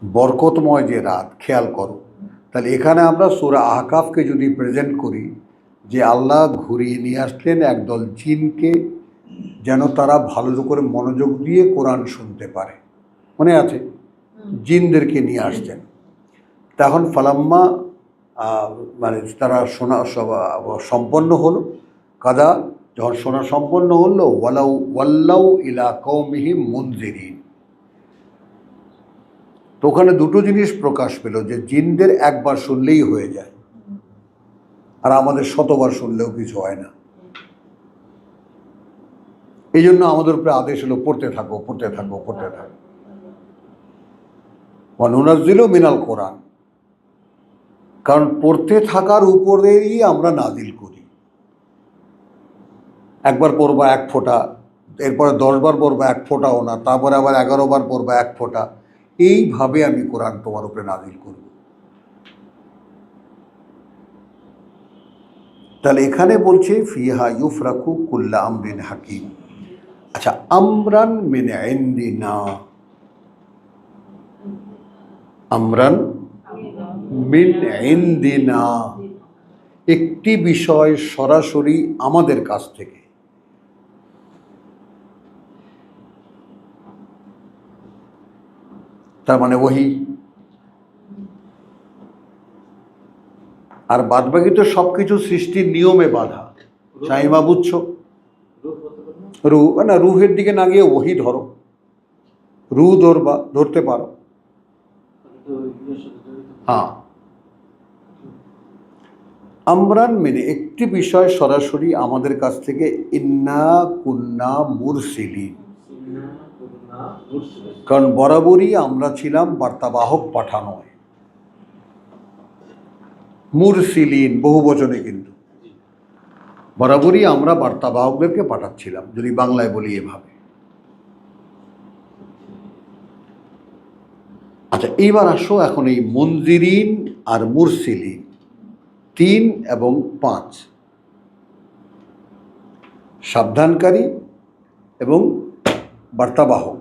বরকতময় যে রাত, খেয়াল করো তাহলে এখানে আমরা সূরা আহকাফকে যদি প্রেজেন্ট করি যে আল্লাহ ঘুরিয়ে নিয়ে আসলেন একদল জিনকে, যেন তারা ভালো করে মনোযোগ দিয়ে কোরআন শুনতে পারে। মনে আছে? জিনদেরকে নিয়ে আসছেন। তখন ফালাম্মা মানে তারা শোনা সম্পন্ন হলো, কাদা যখন শোনা সম্পন্ন হলো, ওয়াল্লাউ ইলা কওমিহিম মুনজিরিন। তো ওখানে দুটো জিনিস প্রকাশ পেল, যে জিনদের একবার শুনলেই হয়ে যায়, আর আমাদের শতবার শুনলেও কিছু হয় না। এই জন্য আমাদের উপরে আদেশ হলো পড়তে থাকো, পড়তে থাকো, পড়তে থাকো। ওয়া নুনাজ্জিলু মিনাল কোরআন, কারণ পড়তে থাকার উপরেই আমরা নাজিল করি। একবার পড়বা 1 ফোঁটা, এরপরে 10 বার পড়বা 1 ফোঁটাও না, তারপরে আবার 11 বার পড়বা 1 ফোঁটা, এইভাবে আমি কোরআন তোমার উপরে নাজিল করব। তাহলে এখানে বলছে ফিহা ইউফরাকু কুল্লা আমরিন হাকিম। আচ্ছা, আমরান মিন ইনদিনা, আমরান মিন ইনদিনা, একটি বিষয় সরাসরি আমাদের কাছ থেকে। তার মানে ওহী। আর বাদবাকি তো সবকিছু সৃষ্টির নিয়মে বাঁধা। চাইমা বুঝছো? রুহ না, রুহের দিকে না গিয়ে ওহী ধরো, রুহ ধরতে পারো। হ্যাঁ, আমরান মেনে একটি বিষয় সরাসরি আমাদের কাছ থেকে। ইন্না কুন্না মুরসিলিন, কারণ বরাবরই আমরা ছিলাম বার্তাবাহক পাঠানো। মুরসিলিন বহু বচনে, কিন্তু বরাবরই আমরা বার্তাবাহকদেরকে পাঠাচ্ছিলাম, যদি বাংলায় বলি এভাবে। আচ্ছা, এইবার আসো এখন এই মুনজিরিন আর মুরসিলিন 3 এবং 5, সাবধানকারী এবং বার্তাবাহক।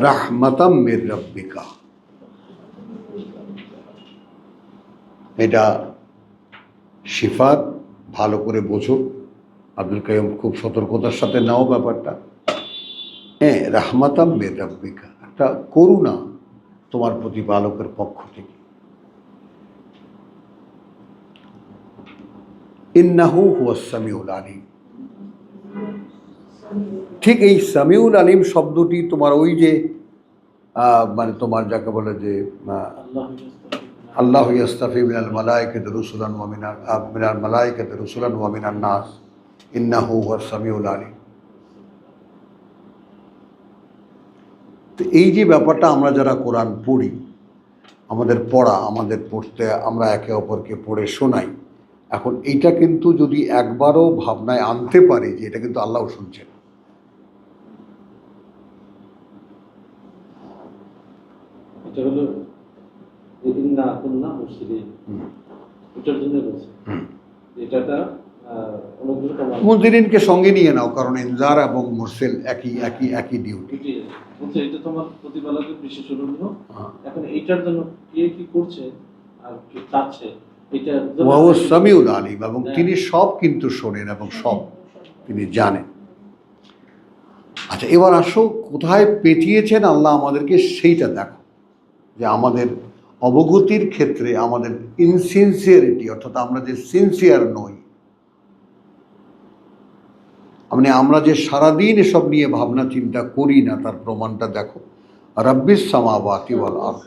রাহমাতাম মির রাব্বিকা, এটা সিফাত ভালো করে বোঝো। আব্দুল কাইয়ুম খুব সতর্কতার সাথে নাও ব্যাপারটা। হ্যাঁ, রাহমাতাম মির রাব্বিকা, একটা করুণা তোমার প্রতিপালকের পক্ষ থেকে। ইন্নাহু হুয়াস সামিউল আলিম। ঠিক এই সামিউল আলিম শব্দটি তোমার ওই যে মানে তোমার যাকে বলে যে আল্লাহু ইয়াস্তাফি মিনাল মালাইকাতি রুসুলান ওয়া মিনাল মালাইকাতি রুসুলান ওয়া মিনান নাস ইন্নাহু হুয়াস সামিউল আলিম। তো এই যে ব্যাপারটা, আমরা যারা কোরআন পড়ি, আমাদের পড়া, আমাদের পড়তে আমরা একে অপরকে পড়ে শোনাই। এখন এইটা কিন্তু যদি একবারও ভাবনায় আনতে পারি যে এটা কিন্তু আল্লাহ শুনছেন। এটা হলো ইন্না কুন্না মুরসিলিন, এটার জন্য বলছে এটাটা মুনজিরিনকে সঙ্গে নিয়ে নাও, কারণ ইনজার এবং মুরসিল একই ডিউটি। বলছে এটা তোমার প্রতিপালকের বিশেষ অনুগ্রহ। এখন এইটার জন্য কে কি করছে আর কি চাচ্ছে, এটা ওয়াও সামিউল আলিম, এবং তিনি সব কিন্তু শোনেন এবং সব তিনি জানেন। আচ্ছা, এবার আসো কোথায় পেটিয়েছেন আল্লাহ আমাদেরকে সেইটা দেখো, যে আমাদের অবগতির ক্ষেত্রে আমাদের ইনসিনসিয়ারিটি, অর্থাৎ আমরা যে সিনসিয়ার নই, মানে আমরা যে সারাদিন এসব নিয়ে ভাবনা চিন্তা করি না, তার প্রমাণটা দেখো। রাব্বিস সামাওয়াতি ওয়াল আরদ,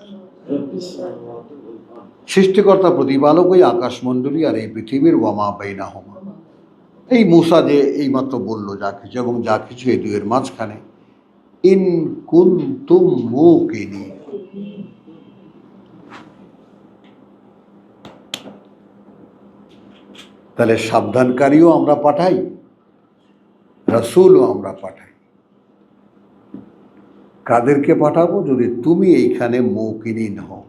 সৃষ্টিকর্তা প্রতিপালক ওই আকাশমণ্ডলী আর এই পৃথিবীর ওয়ামা বাইনাহুমা। এই মূসা যে এইমাত্র বলল যা কিছু এবং যা কিছু এই দুয়ের মাঝখানে, ইন কুনতুম মুকিনিন, তাহলে সাবধানকারীও আমরা পাঠাই, রাসূলও আমরা পাঠাই। কাদেরকে পাঠাবো? যদি তুমি এইখানে মুকিনিন হও।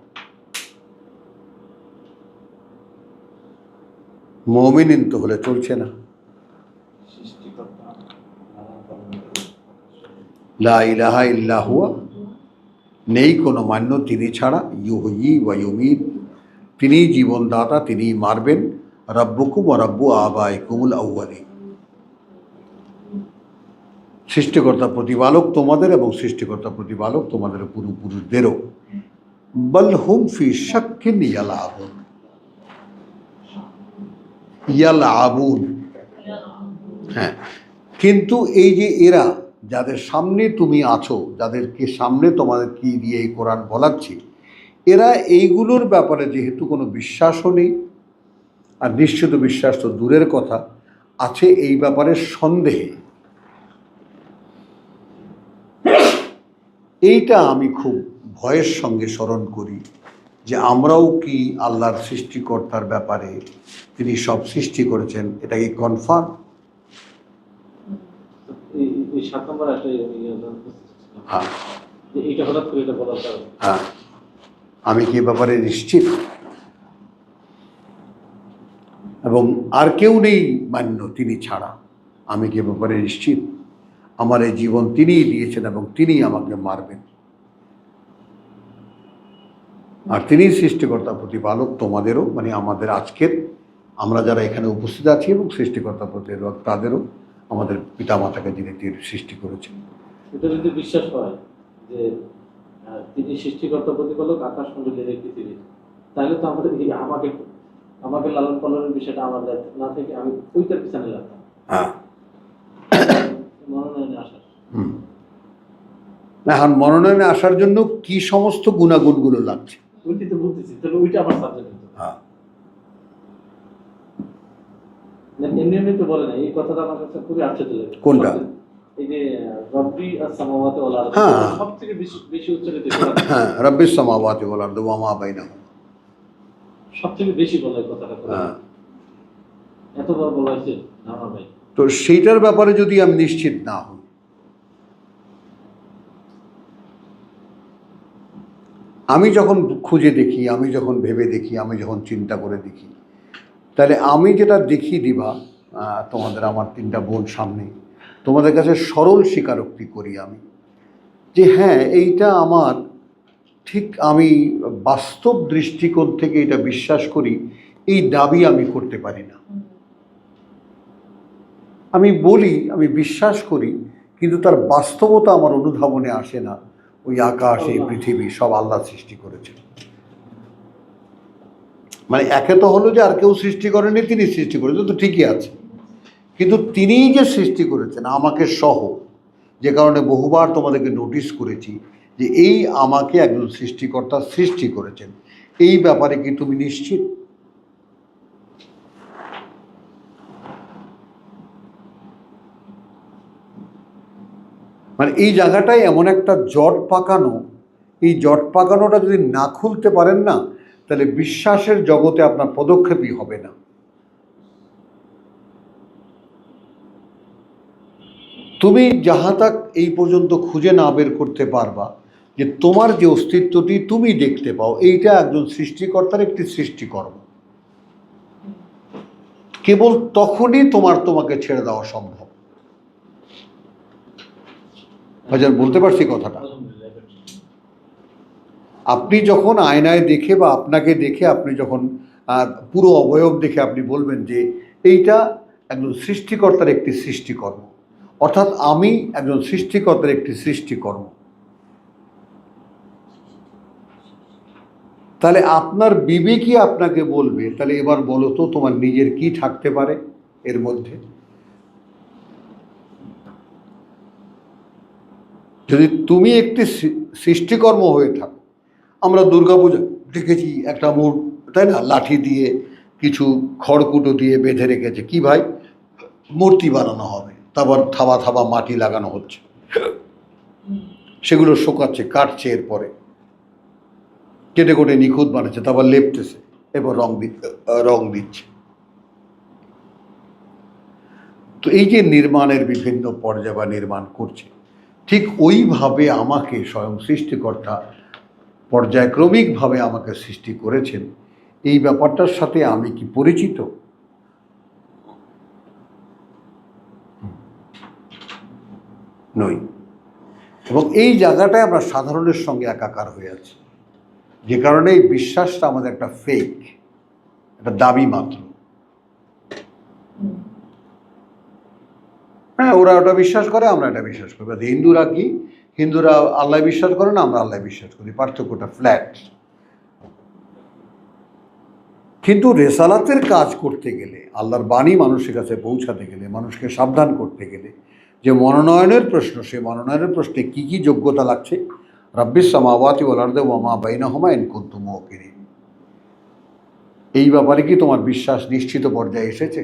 মুমিনিন তো হলে চলছে না। লা ইলাহা ইল্লা হুয়া, নেই কোনো মান্য তিনি ছাড়া। ইউহয়ি ওয়া ইউমীত, তিনিই জীবনদাতা, তিনিই মারবেন। রাব্বুকুম ওয়া রাব্বু আবাইকুমুল আউয়ালিন, সৃষ্টিকর্তা প্রতিপালক তোমাদের এবং সৃষ্টিকর্তা প্রতিপালক তোমাদের পূর্বপুরুষদেরও। বাল হুম ফি শাক্কিন ইয়ালআবুন, ইয়ালআবুন। হ্যাঁ, কিন্তু এই যে এরা যাদের সামনে তুমি আছো, যাদেরকে সামনে তোমাদের কি দিয়ে এই কোরআন বলাচ্ছি, এরা এইগুলোর ব্যাপারে যেহেতু কোনো বিশ্বাসও নেই, আর নিশ্চিত বিশ্বাস তো দূরের কথা, আছে এই ব্যাপারে সন্দেহে। এইটা আমি খুব ভয়ের সঙ্গে স্মরণ করি যে আমরাও কি আল্লাহর সৃষ্টিকর্তার ব্যাপারে, তিনি সব সৃষ্টি করেছেন, এটা কি কনফার্ম? এই 7 নম্বর একটা হ্যাঁ, এইটা হঠাৎ করে এটা বলার কারণ, হ্যাঁ, আমি কি ব্যাপারে নিশ্চিত, এবং আর কেউ নেই মান্য তিনি ছাড়া, আমি কি ব্যাপারে নিশ্চিত। আমার এই জীবন তিনিই দিয়েছেন এবং তিনিই আমাকে মারবেন, আর তিনিই সৃষ্টিকর্তা প্রতিপালক তোমাদেরও, মানে আমাদের আজকের আমরা যারা এখানে উপস্থিত আছি এবং সৃষ্টিকর্তা প্রতিপালক তাদেরও, আমাদের পিতামাতাকে যিনি সৃষ্টি করেছেন। এটা যদি বিশ্বাস হয় যে তিনি সৃষ্টিকর্তা প্রতিপালক আকাশমণ্ডলীর এই পৃথিবী, তাহলে তো আমাদের আমাকে লালন পালনের বিষয়টা আমার দায়িত্ব না থেকে আমি ওইটার পিছনে লাগতাম। হ্যাঁ, মনোনয়নে আসার এখন মনোনয়নে আসার জন্য কি সমস্ত গুণাগুণগুলো লাগছে ওইটাই তো বলতেছি, তাহলে ওইটা আমার সাবজেক্ট। হ্যাঁ, এমনি তো বলে না, এই কথাটা আমার কাছে খুবই আশ্চর্য লাগে। কোনটা? এই যে রব্বি আস-সামাওয়াতি ওয়াল আরদ, সবথেকে বেশি উচ্চারিত হ্যাঁ, রাব্বিস সামাওয়াতি ওয়াল আরদ ওয়া মা বাইনাহুমা, সবথেকে বেশি বলা এই কথাটা। হ্যাঁ, এতবার বলা হয়েছে না ভাই। তো সেইটার ব্যাপারে যদি আমি নিশ্চিত না হই, আমি যখন খুঁজে দেখি, আমি যখন ভেবে দেখি, আমি যখন চিন্তা করে দেখি, তাহলে আমি যেটা দেখি দিবা তোমাদের, আমার 3টা বোন সামনে, তোমাদের কাছে সরল স্বীকারোক্তি করি আমি যে হ্যাঁ, এইটা আমার ঠিক, আমি বাস্তব দৃষ্টিকোণ থেকে এটা বিশ্বাস করি, এই দাবি আমি করতে পারি না। আমি বলি, আমি বিশ্বাস করি, কিন্তু তার বাস্তবতা আমার অনুধাবনে আসে না। ওই আকাশ, এই পৃথিবী সব আল্লাহ সৃষ্টি করেছেন। মানে একে তো হলো যে আর কেউ সৃষ্টি করেনি, তিনি সৃষ্টি করেছেন, তো ঠিকই আছে। কিন্তু তিনিই যে সৃষ্টি করেছেন আমাকে সহ, যে কারণে বহুবার তোমাদেরকে নোটিশ করেছি যে এই আমাকে একজন সৃষ্টিকর্তা সৃষ্টি করেছেন, এই ব্যাপারে কি তুমি নিশ্চিত? মানে এই জায়গাটায় এমন একটা জট পাকানো, এই জট পাকানোটা যদি না খুলতে পারেন না, তাহলে বিশ্বাসের জগতে আপনার পদক্ষেপই হবে না। তুমি যাহা তাক এই পর্যন্ত খুঁজে না বের করতে পারবা যে তোমার যে অস্তিত্বটি তুমি দেখতে পাও, এইটা একজন সৃষ্টিকর্তার একটি সৃষ্টিকর্ম। কেবল তখনই তোমাকে ছেড়ে দেওয়া সম্ভব। ভাইজান বলতে পারছি কথাটা? আপনি যখন আয়নায় দেখে বা আপনাকে দেখে, আপনি যখন পুরো অবয়ব দেখে আপনি বলবেন যে এইটা একজন সৃষ্টিকর্তার একটি সৃষ্টিকর্ম, অর্থাৎ আমি একজন সৃষ্টিকর্তার একটি সৃষ্টিকর্ম, তাহলে আপনার বিবেকই আপনাকে বলবে, তাহলে এবার বলো তো তোমার নিজের কি থাকতে পারে এর মধ্যে? যদি তুমি একটি সৃষ্টিকর্ম হয়ে থাকো, আমরা দুর্গাপূজা দেখেছি একটা তাই না, লাঠি দিয়ে কিছু খড়কুটো দিয়ে বেঁধে রেখেছে, কি ভাই, মূর্তি বানানো হবে, তারপর থাবা থাবা মাটি লাগানো হচ্ছে, সেগুলো শোকাচ্ছে, কাটছে, এরপরে কেটে কেটে নিখুঁত বানাচ্ছে, তারপর লেপতেছে, এরপর রং দিচ্ছে। তো এই যে নির্মাণের বিভিন্ন পর্যায় বা নির্মাণ করছে, ঠিক ওইভাবে আমাকে স্বয়ং সৃষ্টিকর্তা পর্যায়ক্রমিকভাবে আমাকে সৃষ্টি করেছেন। এই ব্যাপারটার সাথে আমি কি পরিচিত? নই। এবং এই জায়গাটায় আমরা সাধারণের সঙ্গে একাকার হয়ে আছি, যে কারণে এই বিশ্বাসটা আমাদের একটা ফেক, একটা দাবি মাত্র। হ্যাঁ, ওরা ওটা বিশ্বাস করে, আমরা এটা বিশ্বাস করি। হিন্দুরা কি, হিন্দুরা আল্লাহ বিশ্বাস করে না, আমরা আল্লাহ বিশ্বাস করি, পার্থক্যটা ফ্ল্যাট। কিন্তু রেসালাতের কাজ করতে গেলে, আল্লাহর বাণী মানুষের কাছে পৌঁছাতে গেলে, মানুষকে সাবধান করতে গেলে, যে মনোনয়নের প্রশ্ন, সে মনোনয়নের প্রশ্নে কি কি যোগ্যতা লাগছে, রাব্বিস সামাওয়াতি ওয়াল আরদি ওয়া মা বাইনাহুমা ইন কুনতুম মুকিনিন, এই ব্যাপারে কি তোমার বিশ্বাস নিশ্চিত পর্যায়ে এসেছে?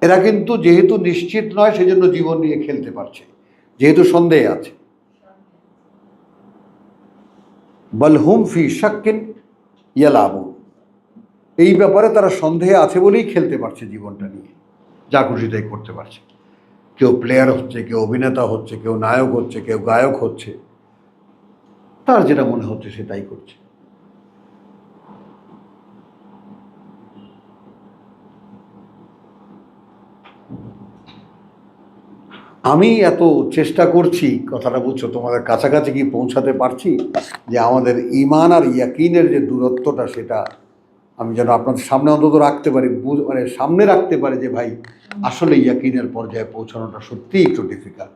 এরা কিন্তু যেহেতু নিশ্চিত নয়, সেজন্য জীবন নিয়ে খেলতে পারছে, যেহেতু সন্দেহে আছে। বাল হুম ফি শাক্কিন ইয়ালাবুন, এই ব্যাপারে তারা সন্দেহে আছে বলেই খেলতে পারছে জীবনটা নিয়ে, যা খুশি তাই করতে পারছে। কেউ প্লেয়ার হচ্ছে, কেউ অভিনেতা হচ্ছে, কেউ নায়ক হচ্ছে, কেউ গায়ক হচ্ছে, তার যেটা মনে হচ্ছে সেটাই করছে। আমি এত চেষ্টা করছি, কথাটা বুঝছো, তোমাদের কাছাকাছি কি পৌঁছাতে পারছি, যে আমাদের ঈমান আর ইয়াকিনের যে দূরত্বটা, সেটা আমি যেন আপনাদের সামনে অন্তত রাখতে পারি, মানে সামনে রাখতে পারি যে ভাই আসলে ইয়াকিনের পর্যায়ে পৌঁছানোটা সত্যিই একটু ডিফিকাল্ট।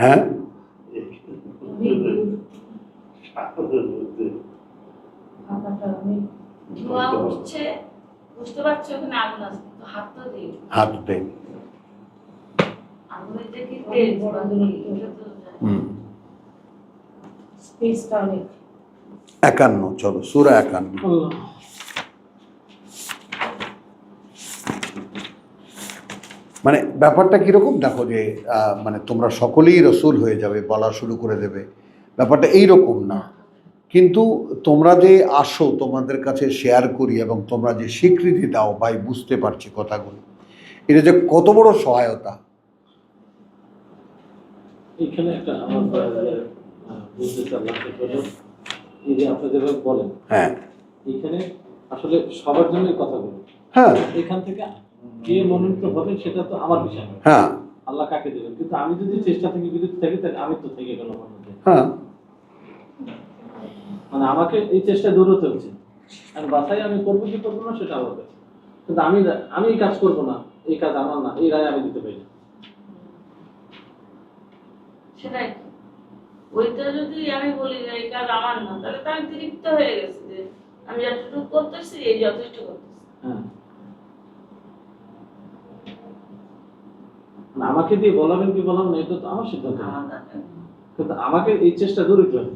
হ্যাঁ, হাত দেয়। 51, চলো সূরা 51। মানে ব্যাপারটা কিরকম দেখো, যে মানে তোমরা সকলেই রসুল হয়ে যাবে, বলা শুরু করে দেবে, ব্যাপারটা এইরকম না। কিন্তু তোমরা যে আসো, তোমাদের কাছে শেয়ার করি, এবং তোমরা যে স্বীকৃতি দাও, ভাই বুঝতে পারছি কথাগুলো, এটা যে কত বড় সহায়তা। এখানে একটা আমার বুঝতে চাইলাম, এই যে আপনি যেভাবে বলেন, হ্যাঁ, এখানে আসলে সবার জন্যই কথাগুলো। হ্যাঁ, এখান থেকে কে মনোনীত হবে সেটা তো আমার বিষয় নয়, হ্যাঁ, আল্লাহ কাকে দেবেন। কিন্তু আমি যদি চেষ্টা থেকে বিরত থাকি, তাহলে আমি তো থেকে গেলাম। হ্যাঁ, মানে আমাকে এই চেষ্টায় দৌড়তে হচ্ছে। আমি বাসায় আমি করবো কি করবো না সেটা আলাদা, কিন্তু আমি এই কাজ করবো না, এই কাজ আমার না, এই রায় আমি দিতে পারি না। সেটাই ওইটা যদি আমি বলি যে এই কাজ আমার না, তাহলে তো আমি তৃপ্ত হয়ে গেছি যে আমি যতটুকু করতেছি এই যথেষ্ট করতেছি। হ্যাঁ, আমাকে দিয়ে বলাবেন কি বলাবেন না এটা তো আমার সিদ্ধান্ত না, কিন্তু আমাকে এই চেষ্টা দৌড়তে হবে।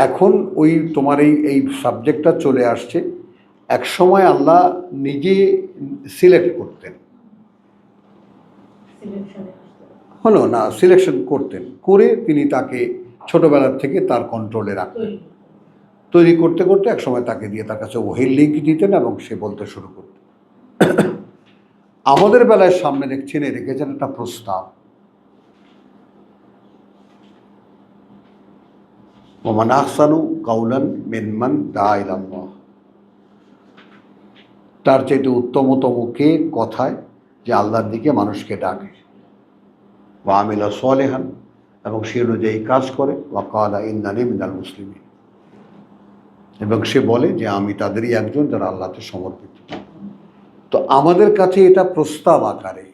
এখন ওই তোমার এই সাবজেক্টটা চলে আসছে। এক সময় আল্লাহ নিজে সিলেক্ট করতেন, হলো না, সিলেকশন করতেন, করে তিনি তাকে ছোটবেলার থেকে তার কন্ট্রোলে রাখতেন। তৈরি করতে করতে এক সময় তাকে দিয়ে তার কাছে ওহির লিঙ্ক দিতেন এবং সে বলতে শুরু করতেন। আমাদের বেলায় সামনে রেখেছেন একটা প্রস্তাব, ওমান আহসানু কাউলান মিম্মান দা ইলাল্লাহ, তার চাইতে উত্তমতম কে কথায় যে আল্লাহর দিকে মানুষকে ডাকে, ওয়া আমিলা সালিহান, এবং সে অনুযায়ী কাজ করে, ওয়া ক্বালা ইন্নানি মিনাল মুসলিমিন, এবং সে বলে যে আমি তাদেরই একজন যারা আল্লাহতে সমর্পিত। তো আমাদের কাছে এটা প্রস্তাব আকারে,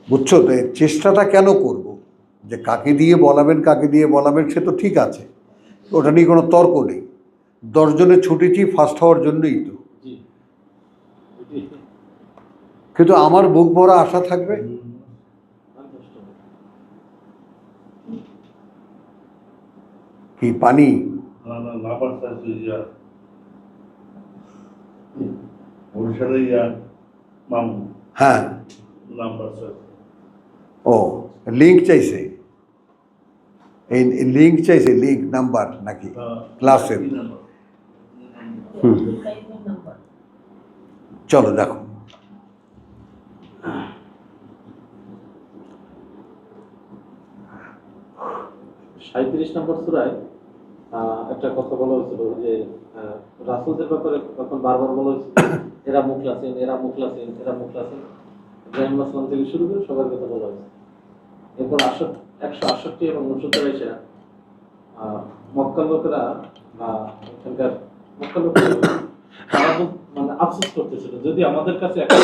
বুঝছো? তো এই চেষ্টাটা কেন করব যে কাকে দিয়ে বলাবেন সে তো ঠিক আছে, ওটা নিয়ে কোনো তর্ক নেই। 10 জনে ছুটেছি ফার্স্ট হওয়ার জন্যই তো, কিন্তু আমার বুক ভরা আশা থাকবে। কি পানি? হ্যাঁ, ও লিঙ্ক চাইছে, এই লিঙ্ক চাইছে, লিঙ্ক নাম্বার নাকি ক্লাসের? চলো দেখো, সাঁইত্রিশ নম্বর সূরায় একটা কথা বলা হয়েছিল যে রাসূলদের ব্যাপারে তখন বারবার বলা হয়েছিল এরা মুখলাসিন, এরা মুখলাসিন, এরা মুখলাসিন, ইব্রাহিম আসলাম থেকে শুরু করে সবার কথা বলা হয়েছে। এরপর 168 এবং 69 এসে মক্কার লোকেরা বা এখানকার মক্কার লোকেরা তারা মানে আফসোস করতেছিল যদি আমাদের কাছে একটা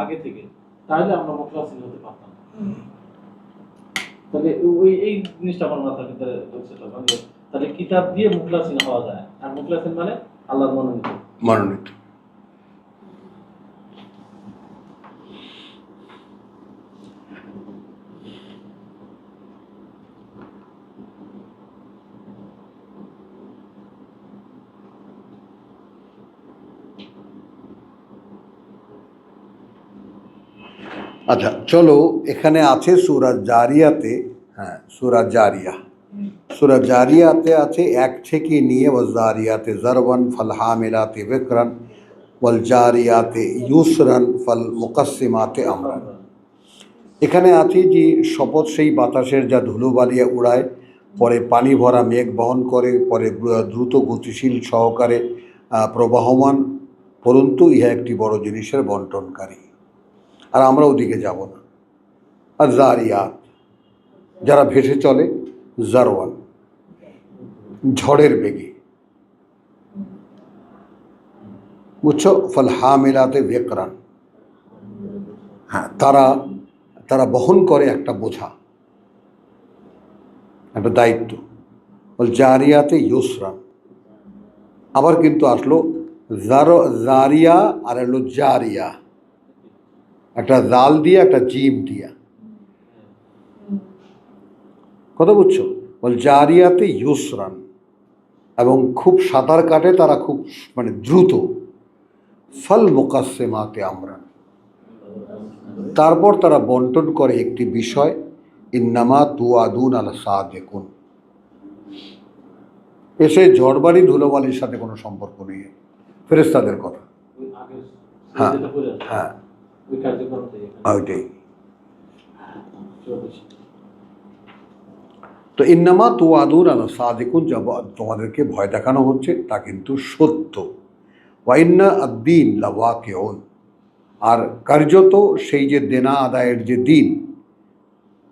আগে থেকে, তাহলে আমরা মুখলাসিন হতে পারতাম। তাহলে এই জিনিসটা আমার মাথার ভিতরে ঢুকছে তখন, তাহলে কিতাব দিয়ে মুখলাসিন হওয়া যায়, আর মুখলাসিন মানে আল্লাহর মনোনীত। আচ্ছা চলো, এখানে আছে সূরা জারিয়াতে, হ্যাঁ সূরা জারিয়াতে আছে 1 থেকে নিয়ে ওয়াজারিয়াতে জারওয়ান ফাল হামিলাতে বিকরান ওয়াল জারিয়াতে ইউসরান ফাল মুকাসসিমাতে আমরান। এখানে আছে যে শপথ সেই বাতাসের যা ধুলোবালিয়া উড়ায়, পরে পানি ভরা মেঘ বহন করে, পরে দ্রুত গতিশীল সহকারে প্রবাহমান, পরন্তু ইহা একটি বড় জিনিসের বন্টনকারী, আর আমরা ওদিকে যাব না। আর জারিয়াত যারা ভেসে চলে, জারওয়ান ঝড়ের বেগে, বুঝছো? ফল হামিলাতে বিকরান, হ্যাঁ তারা বহন করে একটা বোঝা, একটা দায়িত্ব। বল জারিয়াতে ইউসরান, আবার কিন্তু আসলো জারিয়া আর এলো জারিয়া, একটা জাল দিয়া একটা জিম দিয়া, কথা বুঝছো? বল জারিয়াতে ইউসরান, এবং খুব সাঁতার কাটে তারা, খুব মানে দ্রুত। ফল মুকাসসিমাতে আমরান, তারপর তারা বন্টন করে একটি বিষয়, ইন্নামা তুআদুন আলা সাদিকুন। এসে ঝড়বাড়ি ধুলোবালির সাথে কোনো সম্পর্ক নেই, ফেরেশতাদের কথা। হ্যাঁ হ্যাঁ, ওইটাই তো, ইন্নামা তুআদুন আলা সাদিকুন, যা তোমাদেরকে ভয় দেখানো হচ্ছে তা কিন্তু সত্য। ওয়া ইন্না আদ-দীন লাওয়াকিউন, আর কার্যত সেই যে দেনা আদায়ের যে দিন,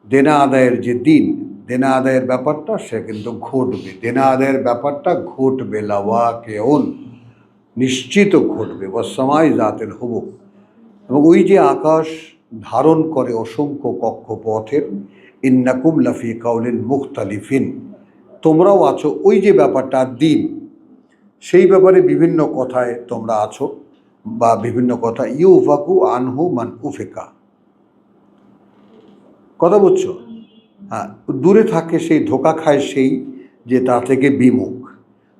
দেনা আদায়ের যে দিন, দেনা আদায়ের ব্যাপারটা সে কিন্তু ঘটবে, দেনা আদায়ের ব্যাপারটা ঘটবে, লাওয়াকিউন, নিশ্চিত ঘটবে, ওয়াসসামাই জাতিল হুবুক। এবং ওই যে আকাশ ধারণ করে অসংখ্য কক্ষপথের, ইন্নাকুম লাফি কাউলিন মুখতালিফিন, তোমরাও আছো ওই যে ব্যাপারটা দিন, সেই ব্যাপারে বিভিন্ন কথায় তোমরা আছো, বা বিভিন্ন কথা, ইউফাকু আনহু মান উফেকা, কথা বুঝছো? হ্যাঁ, দূরে থাকে সেই, ধোকা খায় সেই যে তা থেকে বিমুখ।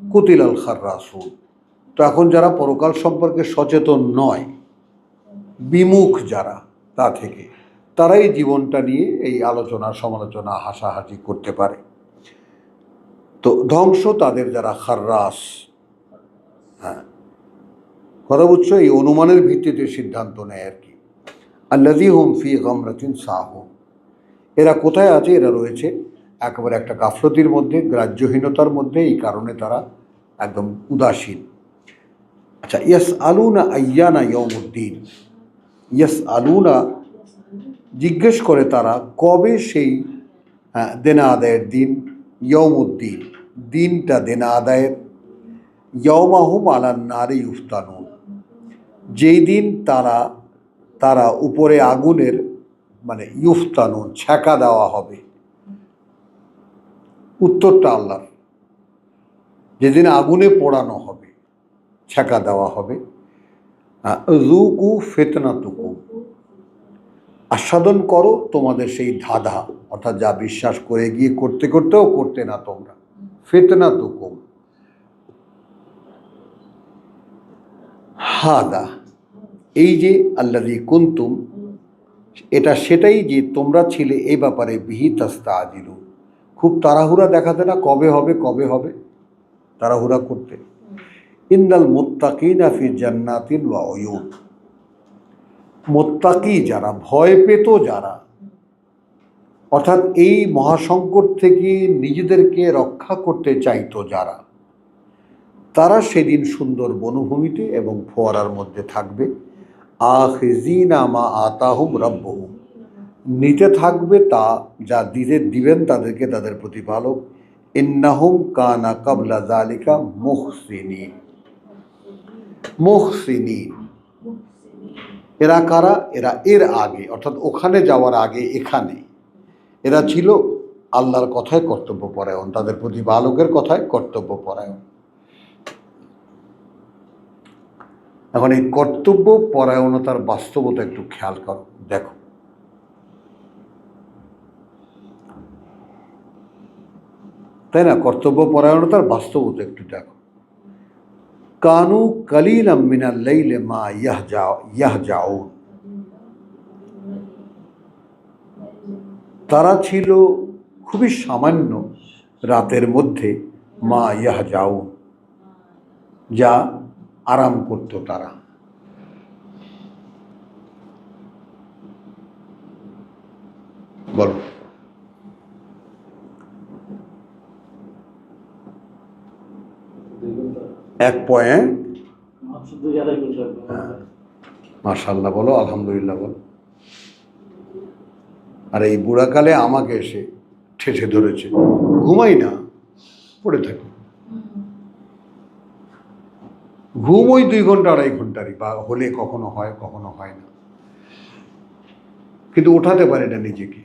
কুতিলাল খাররাসুন, তো এখন যারা পরকাল সম্পর্কে সচেতন নয়, বিমুখ যারা তা থেকে, তারাই জীবনটা নিয়ে এই আলোচনা সমালোচনা হাসাহাসি করতে পারে। তো ধ্বংস তাদের যারা খাররাস, হ্যাঁ, কথা বুঝছো? এই অনুমানের ভিত্তিতে সিদ্ধান্ত নেয় আর কি। আল্লাযী হুম ফি গামরাতিন সাহুন, এরা কোথায় আছে? এরা রয়েছে একেবারে একটা গাফলতির মধ্যে, গ্রাহ্যহীনতার মধ্যে, এই কারণে তারা একদম উদাসীন। আচ্ছা, ইয়াস আলুনা আইয়ানা ইয়াউমুদ্দিন, ইয়াস আলুনা, জিজ্ঞেস করে তারা কবে সেই দেনা আদায়ের দিন, ইয়াউমুদ্দিন, দিনটা দেনা আদায়ের, ইয়াউমাহুম আলান নারি ইউফতানুন, যেই দিন তারা উপরে আগুনের, মানে ইউফতানুন, ছ্যাঁকা দেওয়া হবে। উত্তরটা আল্লাহর, যেদিন আগুনে পোড়ানো হবে, ছ্যাঁকা দেওয়া হবে। যুকু ফিতনাতুকুম, আস্বাদন করো তোমাদের সেই ধাঁধা, অর্থাৎ যা বিশ্বাস করে গিয়ে করতে করতেও করতে না তোমরা, ফিতনাতুকুম হাদা, এই যে আল্লাযী কুনতুম, এটা সেটাই যে তোমরা ছিলে এই ব্যাপারে বিহি তাস্তাজিলু, খুব তাড়াহুড়া দেখাতে না, কবে হবে কবে হবে, তাড়াহুড়া করতে। ইন্নাল মুত্তাকিনা ফি জান্নাতিন ওয়া উয়ুন, মুত্তাকি যারা, ভয় পেত যারা, অর্থাৎ এই মহাসংকট থেকে নিজেদেরকে রক্ষা করতে চাইতো যারা, তারা সেদিন সুন্দর বনভূমিতে এবং ফোয়ারার মধ্যে থাকবে। আখিজিনা মা আতাহুম রাব্বুহুম, নিতে থাকবে তা যা দিবেন তাদেরকে তাদের প্রতিপালক। ইন্নাহুম কানা কাবলা যালিকা মুহসিনিন, মুহসিনিন, এরা কারা? এরা এর আগে, অর্থাৎ ওখানে যাওয়ার আগে এখানে এরা ছিল আল্লাহর কথায় কর্তব্যপরায়ণ, তাদের প্রতিপালকের কথায় কর্তব্যপরায়ণ। এখন এই কর্তব্য পরায়ণতার বাস্তবতা একটু খেয়াল করো, দেখো, তাই না? কর্তব্য পরায়ণতার বাস্তবতা একটু দেখো। কানু কালিলাম মিনাল লাইলি মা ইয়াহজাউন, তারা ছিল খুবই সামান্য রাতের মধ্যে, মা ইয়াহজাউন, যা আরাম করত তারা। বলো, এক পয়েন্ট, মাশাআল্লাহ বলো, আলহামদুলিল্লাহ বলো। আর এই বুড়াকালে আমাকে এসে ঠেসে ধরেছে, ঘুমাই না, পড়ে থাকি, ঘুম ওই 2 ঘন্টা 2.5 ঘন্টারই, বা হলে কখনো হয় কখনো হয় না, কিন্তু ওঠাতে পারে না নিজেকে।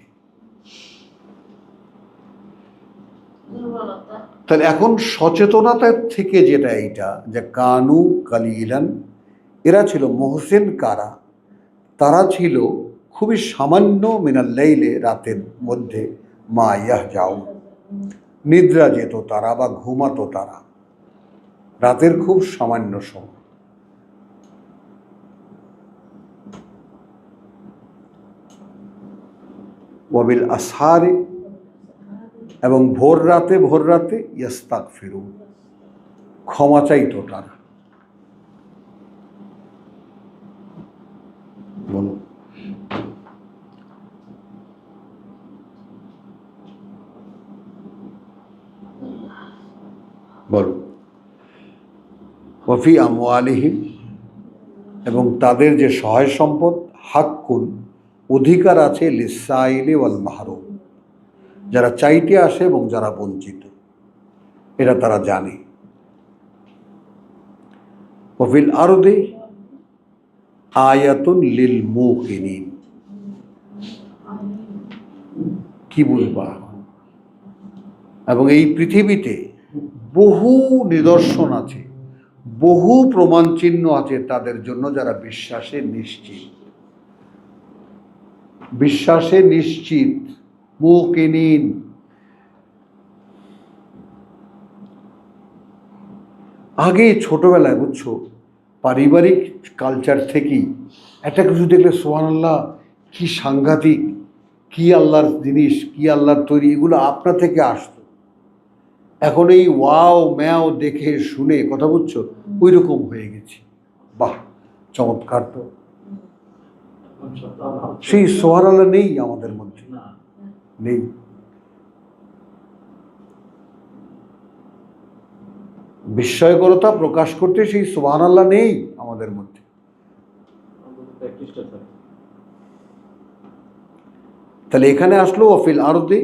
তাহলে এখন সচেতনতার থেকে যেটা, এইটা যে কানু কালিলান, এরা ছিল মুহসিন কারা, তারা ছিল খুবই সামান্য, মিনাল লাইলে, রাতের মধ্যে, মা ইয়াহজাউন, নিদ্রা যেত তারা বা ঘুমাতো তারা, রাতের খুব সামান্য সময়। ওয়াবিল আসহারে, এবং ভোর রাতে ইস্তাগফিরুন, ক্ষমা চাইতো তারা। বলো, বলো। ওয়াফি আমওয়ালিহিম, এবং তাদের যে সহায় সম্পদ হাক্কুন অধিকার আছে লিসাইলি ওয়াল মাহরুম, যারা চাইতে আসে এবং যারা বঞ্চিত, এটা তারা জানে। ওয়াফিল আরদি আয়াতুন লিল মুকিনিন, কি বলবা। এবং এই পৃথিবীতে বহু নিদর্শন আছে, বহু প্রমাণ চিহ্ন আছে তাদের জন্য যারা বিশ্বাসে নিশ্চিত, বিশ্বাসে নিশ্চিত মুকিনিন। আগে ছোটবেলায় বুঝছো, পারিবারিক কালচার থেকেই একটা কিছু দেখলে সুবহানাল্লাহ, কি সাংঘাতিক, কি আল্লাহর জিনিস, কি আল্লাহর তৈরি, এগুলো আপনা থেকে আসতো। এখন এই ওয়াও ম্যাও দেখে শুনে কথা বুঝছো ওই রকম হয়ে গেছি। বাহ, চমৎকার। তো সেই সুবহানাল্লাহ নেই আমাদের মধ্যে, নেই। বিস্ময়করতা প্রকাশ করতে সেই সুবহানাল্লাহ নেই আমাদের মধ্যে। তাহলে এখানে আসলো ওয়াফিল আরদি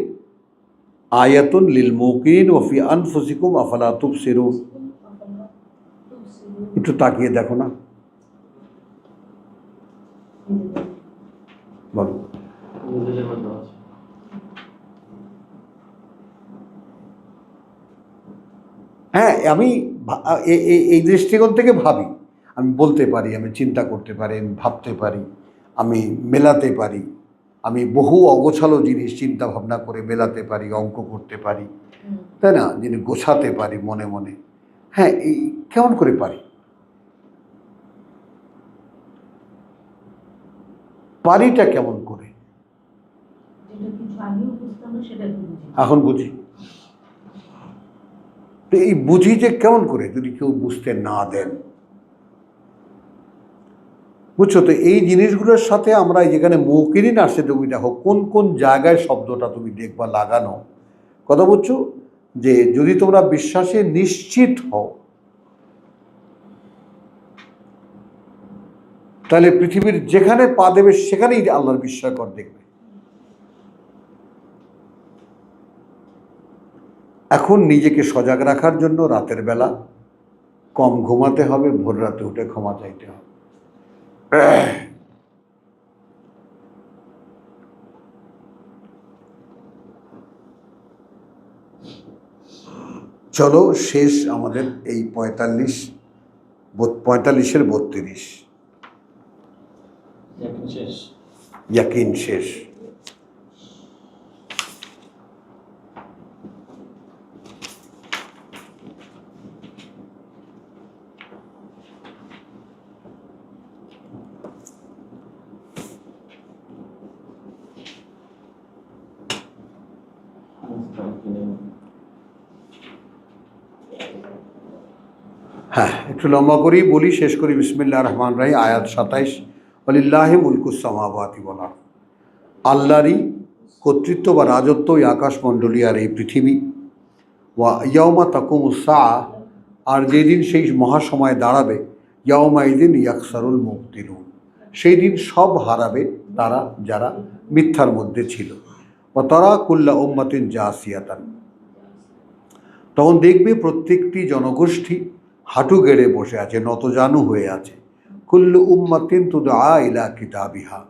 আয়াতুন লিল মুকিন ওয়াফি আনফুসিকুম আফালা তুবসিরুন। একটু তাকিয়ে দেখো না, বলো। হ্যাঁ, আমি এই দৃষ্টিকোণ থেকে ভাবি, আমি বলতে পারি, আমি চিন্তা করতে পারি, আমি ভাবতে পারি, আমি মেলাতে পারি, আমি বহু অগোছালো জিনিস চিন্তা ভাবনা করে মেলাতে পারি, অঙ্ক করতে পারি, তাই না, যিনি গোছাতে পারি মনে মনে। হ্যাঁ, এই কেমন করে পারি? পারিটা কেমন করে? এখন বুঝি। তো এই বুঝি যে কেমন করে যদি কেউ বুঝতে না দেন, বুঝছো? তো এই জিনিসগুলোর সাথে আমরা যেখানে মুকিনিন আসছে, তুমি দেখো কোন কোন জায়গায় শব্দটা তুমি দেখবা লাগানো, কথা বুঝছো? যে যদি তোমরা বিশ্বাসে নিশ্চিত হও, তাহলে পৃথিবীর যেখানে পা দেবে সেখানেই আল্লাহর বিস্ময়কর দেখবে। এখন নিজেকে সজাগ রাখার জন্য রাতের বেলা কম ঘুমাতে হবে, ভোর রাতে উঠে ক্ষমা চাইতে হবে। চলো শেষ আমাদের এই 45-এর 32, ইয়াকিন শেষ। হ্যাঁ, একটু লম্বা করেই বলি, শেষ করি। বিসমিল্লাহির রহমানির রহিম, আয়াত 27। ওয়ালিল্লাহি মুলকুস সামাওয়াতি ওয়াল আরদ, আল্লাহরই কর্তৃত্ব বা রাজত্ব এই আকাশমণ্ডলী আর এই পৃথিবী। ওয়া ইয়াউমা তাকুমুস সাআ, আর যেদিন সেই মহাসময় দাঁড়াবে, ইয়াউমা ইদিন ইয়াকসারুল মুবতিলুন, সেই দিন সব হারাবে তারা যারা মিথ্যার মধ্যে ছিল। ওয়া তারা কুল্লা উম্মাতিন জাসিয়াতান, তখন দেখবে প্রত্যেকটি জনগোষ্ঠী হাঁটু গেড়ে বসে আছে, নতজানু হয়ে আছে। কুল্লু উম্মাতিন তুদআ ইলা কিতাবিহা,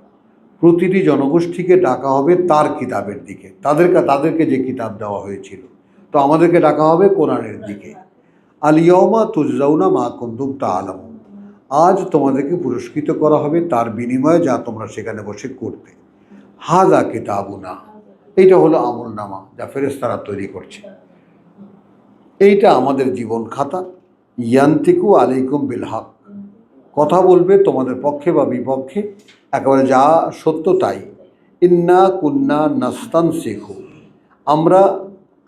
প্রতিটি জনগোষ্ঠীকে ডাকা হবে তার কিতাবের দিকে, তাদেরকে যে কিতাব দেওয়া হয়েছিল। তো আমাদেরকে ডাকা হবে কোরআনের দিকে। আল ইয়াউমা তুজজাউনা মা কুনতুম তা'লামুন, আজ তোমাদেরকে পুরস্কৃত করা হবে তার বিনিময়ে যা তোমরা সেখানে বসে করতে। হাযা কিতাবুনা, এইটা হলো আমলনামা যা ফেরেশতারা তৈরি করছে। এইটা আমাদের জীবন খাতা। ইয়ান্তিকু আলাইকুম বিল হক, কথা বলবে তোমাদের পক্ষে বা বিপক্ষে, একেবারে যা সত্য তাই। ইন্না কুন্না নাস্তানসিখু, আমরা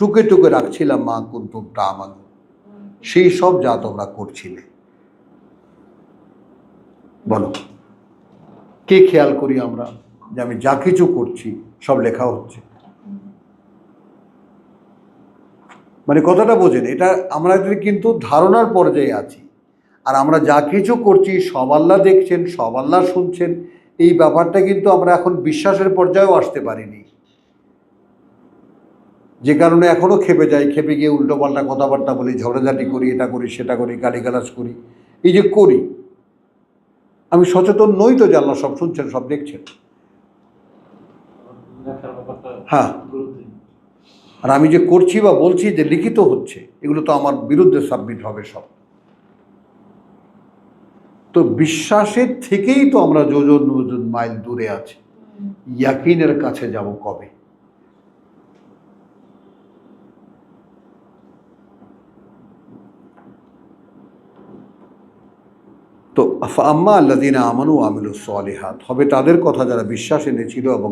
টুকে টুকে রাখছিলাম মা কুনতুম তা'মালুন, সেই সব যা তোমরা করছিলে। বলো, কে খেয়াল করি আমরা যে আমি যা কিছু করছি সব লেখা হচ্ছে? মানে কথাটা বোঝেন, এটা আমরা কিন্তু ধারণার পর্যায়ে আছি। আর আমরা যা কিছু করছি সব আল্লাহ দেখছেন, সব আল্লাহ শুনছেন, এই ব্যাপারটা কিন্তু আমরা এখন বিশ্বাসের পর্যায়েও আসতে পারিনি, যে কারণে এখনও খেপে যাই, খেপে গিয়ে উল্টোপাল্টা কথাবার্তা বলি, ঝগড়াঝাটি করি, এটা করি সেটা করি, গালিগালাজ করি। এই যে করি, আমি সচেতন নই তো যে আল্লাহ সব শুনছেন, সব দেখছেন। লেখার ব্যাপারটা হ্যাঁ, গুরুত্ব। আর আমি যে করছি বা বলছি যে লিখিত হচ্ছে, এগুলো তো আমার বিরুদ্ধে সাবমিট হবে সব। তো বিশ্বাসের থেকেই তো আমরা যোজন যোজন মাইল দূরে আছি, ইয়াকিনের কাছে যাব কবে? তো আম্মা আল্লাযীনা আমানু ওয়া আমিলুস সালিহাত, হবে তাদের কথা যারা বিশ্বাস এনেছিল এবং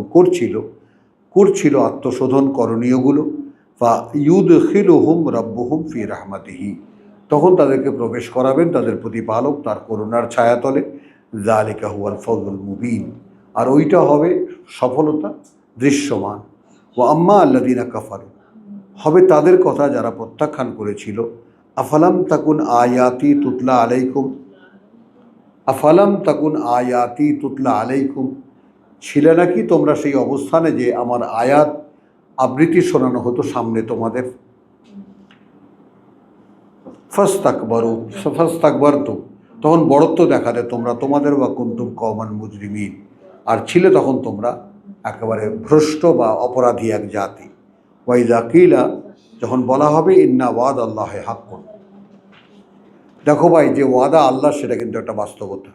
করছিল আত্মশোধন করণীয়গুলো। ফা ইউদখিলুহুম রাব্বুহুম ফি রাহমাতিহি, তখন তাদেরকে প্রবেশ করাবেন তাদের প্রতিপালক তার করুণার ছায়াতলে। যালিকা হুয়াল ফাওজুল মুবিন, আর ওইটা হবে সফলতা দৃশ্যমান। ওয়া আম্মা আল্লাযীনা কাফারু, হবে তাদের কথা যারা প্রত্যাখ্যান করেছিল। আফালাম তাকুন আয়াতি তুতলা আলাইকুম, আফালাম তাকুন আয়াতি তুতলা আলাইকুম, ছিলে নাকি তোমরা সেই অবস্থানে যে আমার আয়াত আবৃত্তি শোনানো হতো সামনে তোমাদের। ফাস্তাকবারতুম, তখন বড়ত্ব দেখালে তোমরা তোমাদের, বা কুনতুম কওমান মুজরিমিন, আর ছিলে তখন তোমরা একেবারে ভ্রষ্ট বা অপরাধী এক জাতি। ওয়াইযা কিলা, যখন বলা হবে ইন্না ওয়াদ আল্লাহ হাক্কুন, দেখো ভাই, যে ওয়াদা আল্লাহ সেটা কিন্তু একটা বাস্তবতা।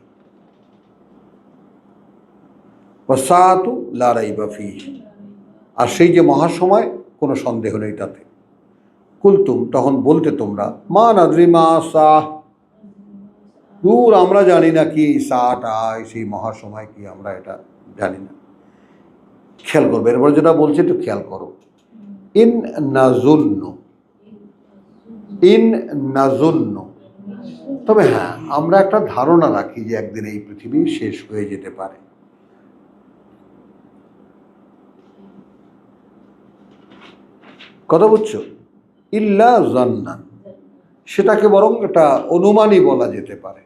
ওয়াসাআতু লা রাইবা ফীহি, আর সেই যে মহাসময় কোনো সন্দেহ নেই তাতে। কুলতুম, তখন বলতে তোমরা, মা নাদরি মা সাহ, দূর আমরা জানি না কি সাটা, সেই মহাসময় কি, আমরা এটা জানি না। খেয়াল করবে, এরপর যেটা বলছে একটু খেয়াল করো। ইন নাজুন্নু, তবে হ্যাঁ, আমরা একটা ধারণা রাখি যে একদিন এই পৃথিবী শেষ হয়ে যেতে পারে। কথা বুঝছো? ইল্লা জান্নান, সেটাকে বরং এটা অনুমানই বলা যেতে পারে।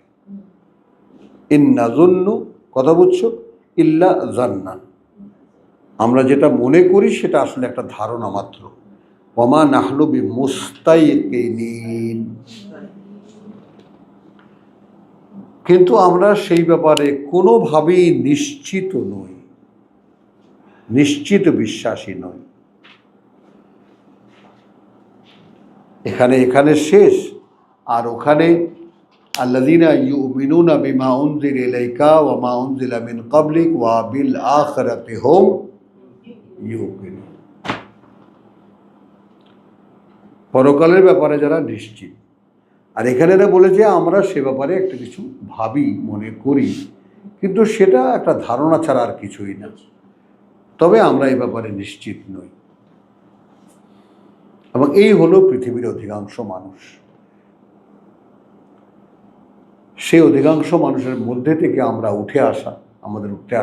ইন্নাজুন্নু, কথা বুঝছো, ইল্লা জান্নান, আমরা যেটা মনে করি সেটা আসলে একটা ধারণা মাত্র। ওয়ামা নাহনু বিমুস্তাইকিনিন, কিন্তু আমরা সেই ব্যাপারে কোনোভাবেই নিশ্চিত নই, নিশ্চিত বিশ্বাসী নই। এখানে শেষ, আর ওখানে আল্লাযীনা ইউমিনুনা বিমা উনজিলা ইলাইকা ওয়া মা উনজিলা মিন ক্বাবলিক ওয়া বিল আখিরাতি হুম ইউকিনুন, পরকালের ব্যাপারে যারা নিশ্চিত। আর এখানে এরা বলেছে আমরা সে ব্যাপারে একটা কিছু ভাবি, মনে করি, কিন্তু সেটা একটা ধারণা ছাড়া আর কিছুই না। তবে আমরা এই ব্যাপারে নিশ্চিত নই। এবং এই হলো পৃথিবীর অধিকাংশ মানুষ। সেই অধিকাংশ মানুষের মধ্যে থেকে আমরা উঠে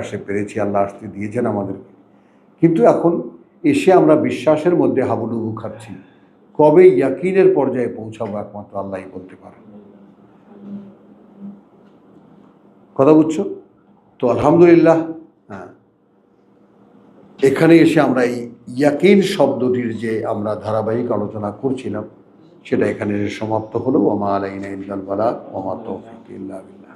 আসতে পেরেছি, আল্লাহ আসতে দিয়েছেন আমাদেরকে। কিন্তু এখন এসে আমরা বিশ্বাসের মধ্যে হাবুডুবু খাচ্ছি। কবে ইয়াকিনের পর্যায়ে পৌঁছাবো একমাত্র আল্লাহই বলতে পারেন। কথা বুঝছো তো? আলহামদুলিল্লাহ, হ্যাঁ, এখানে এসে আমরা এই ইয়াকিন শব্দটির যে আমরা ধারাবাহিক আলোচনা করছিলাম সেটা এখানে সমাপ্ত হলো। ওয়া মা আলাইনা ইল্লাল বালাগ ওয়া মা তাওফীক ইল্লা বিল্লাহ।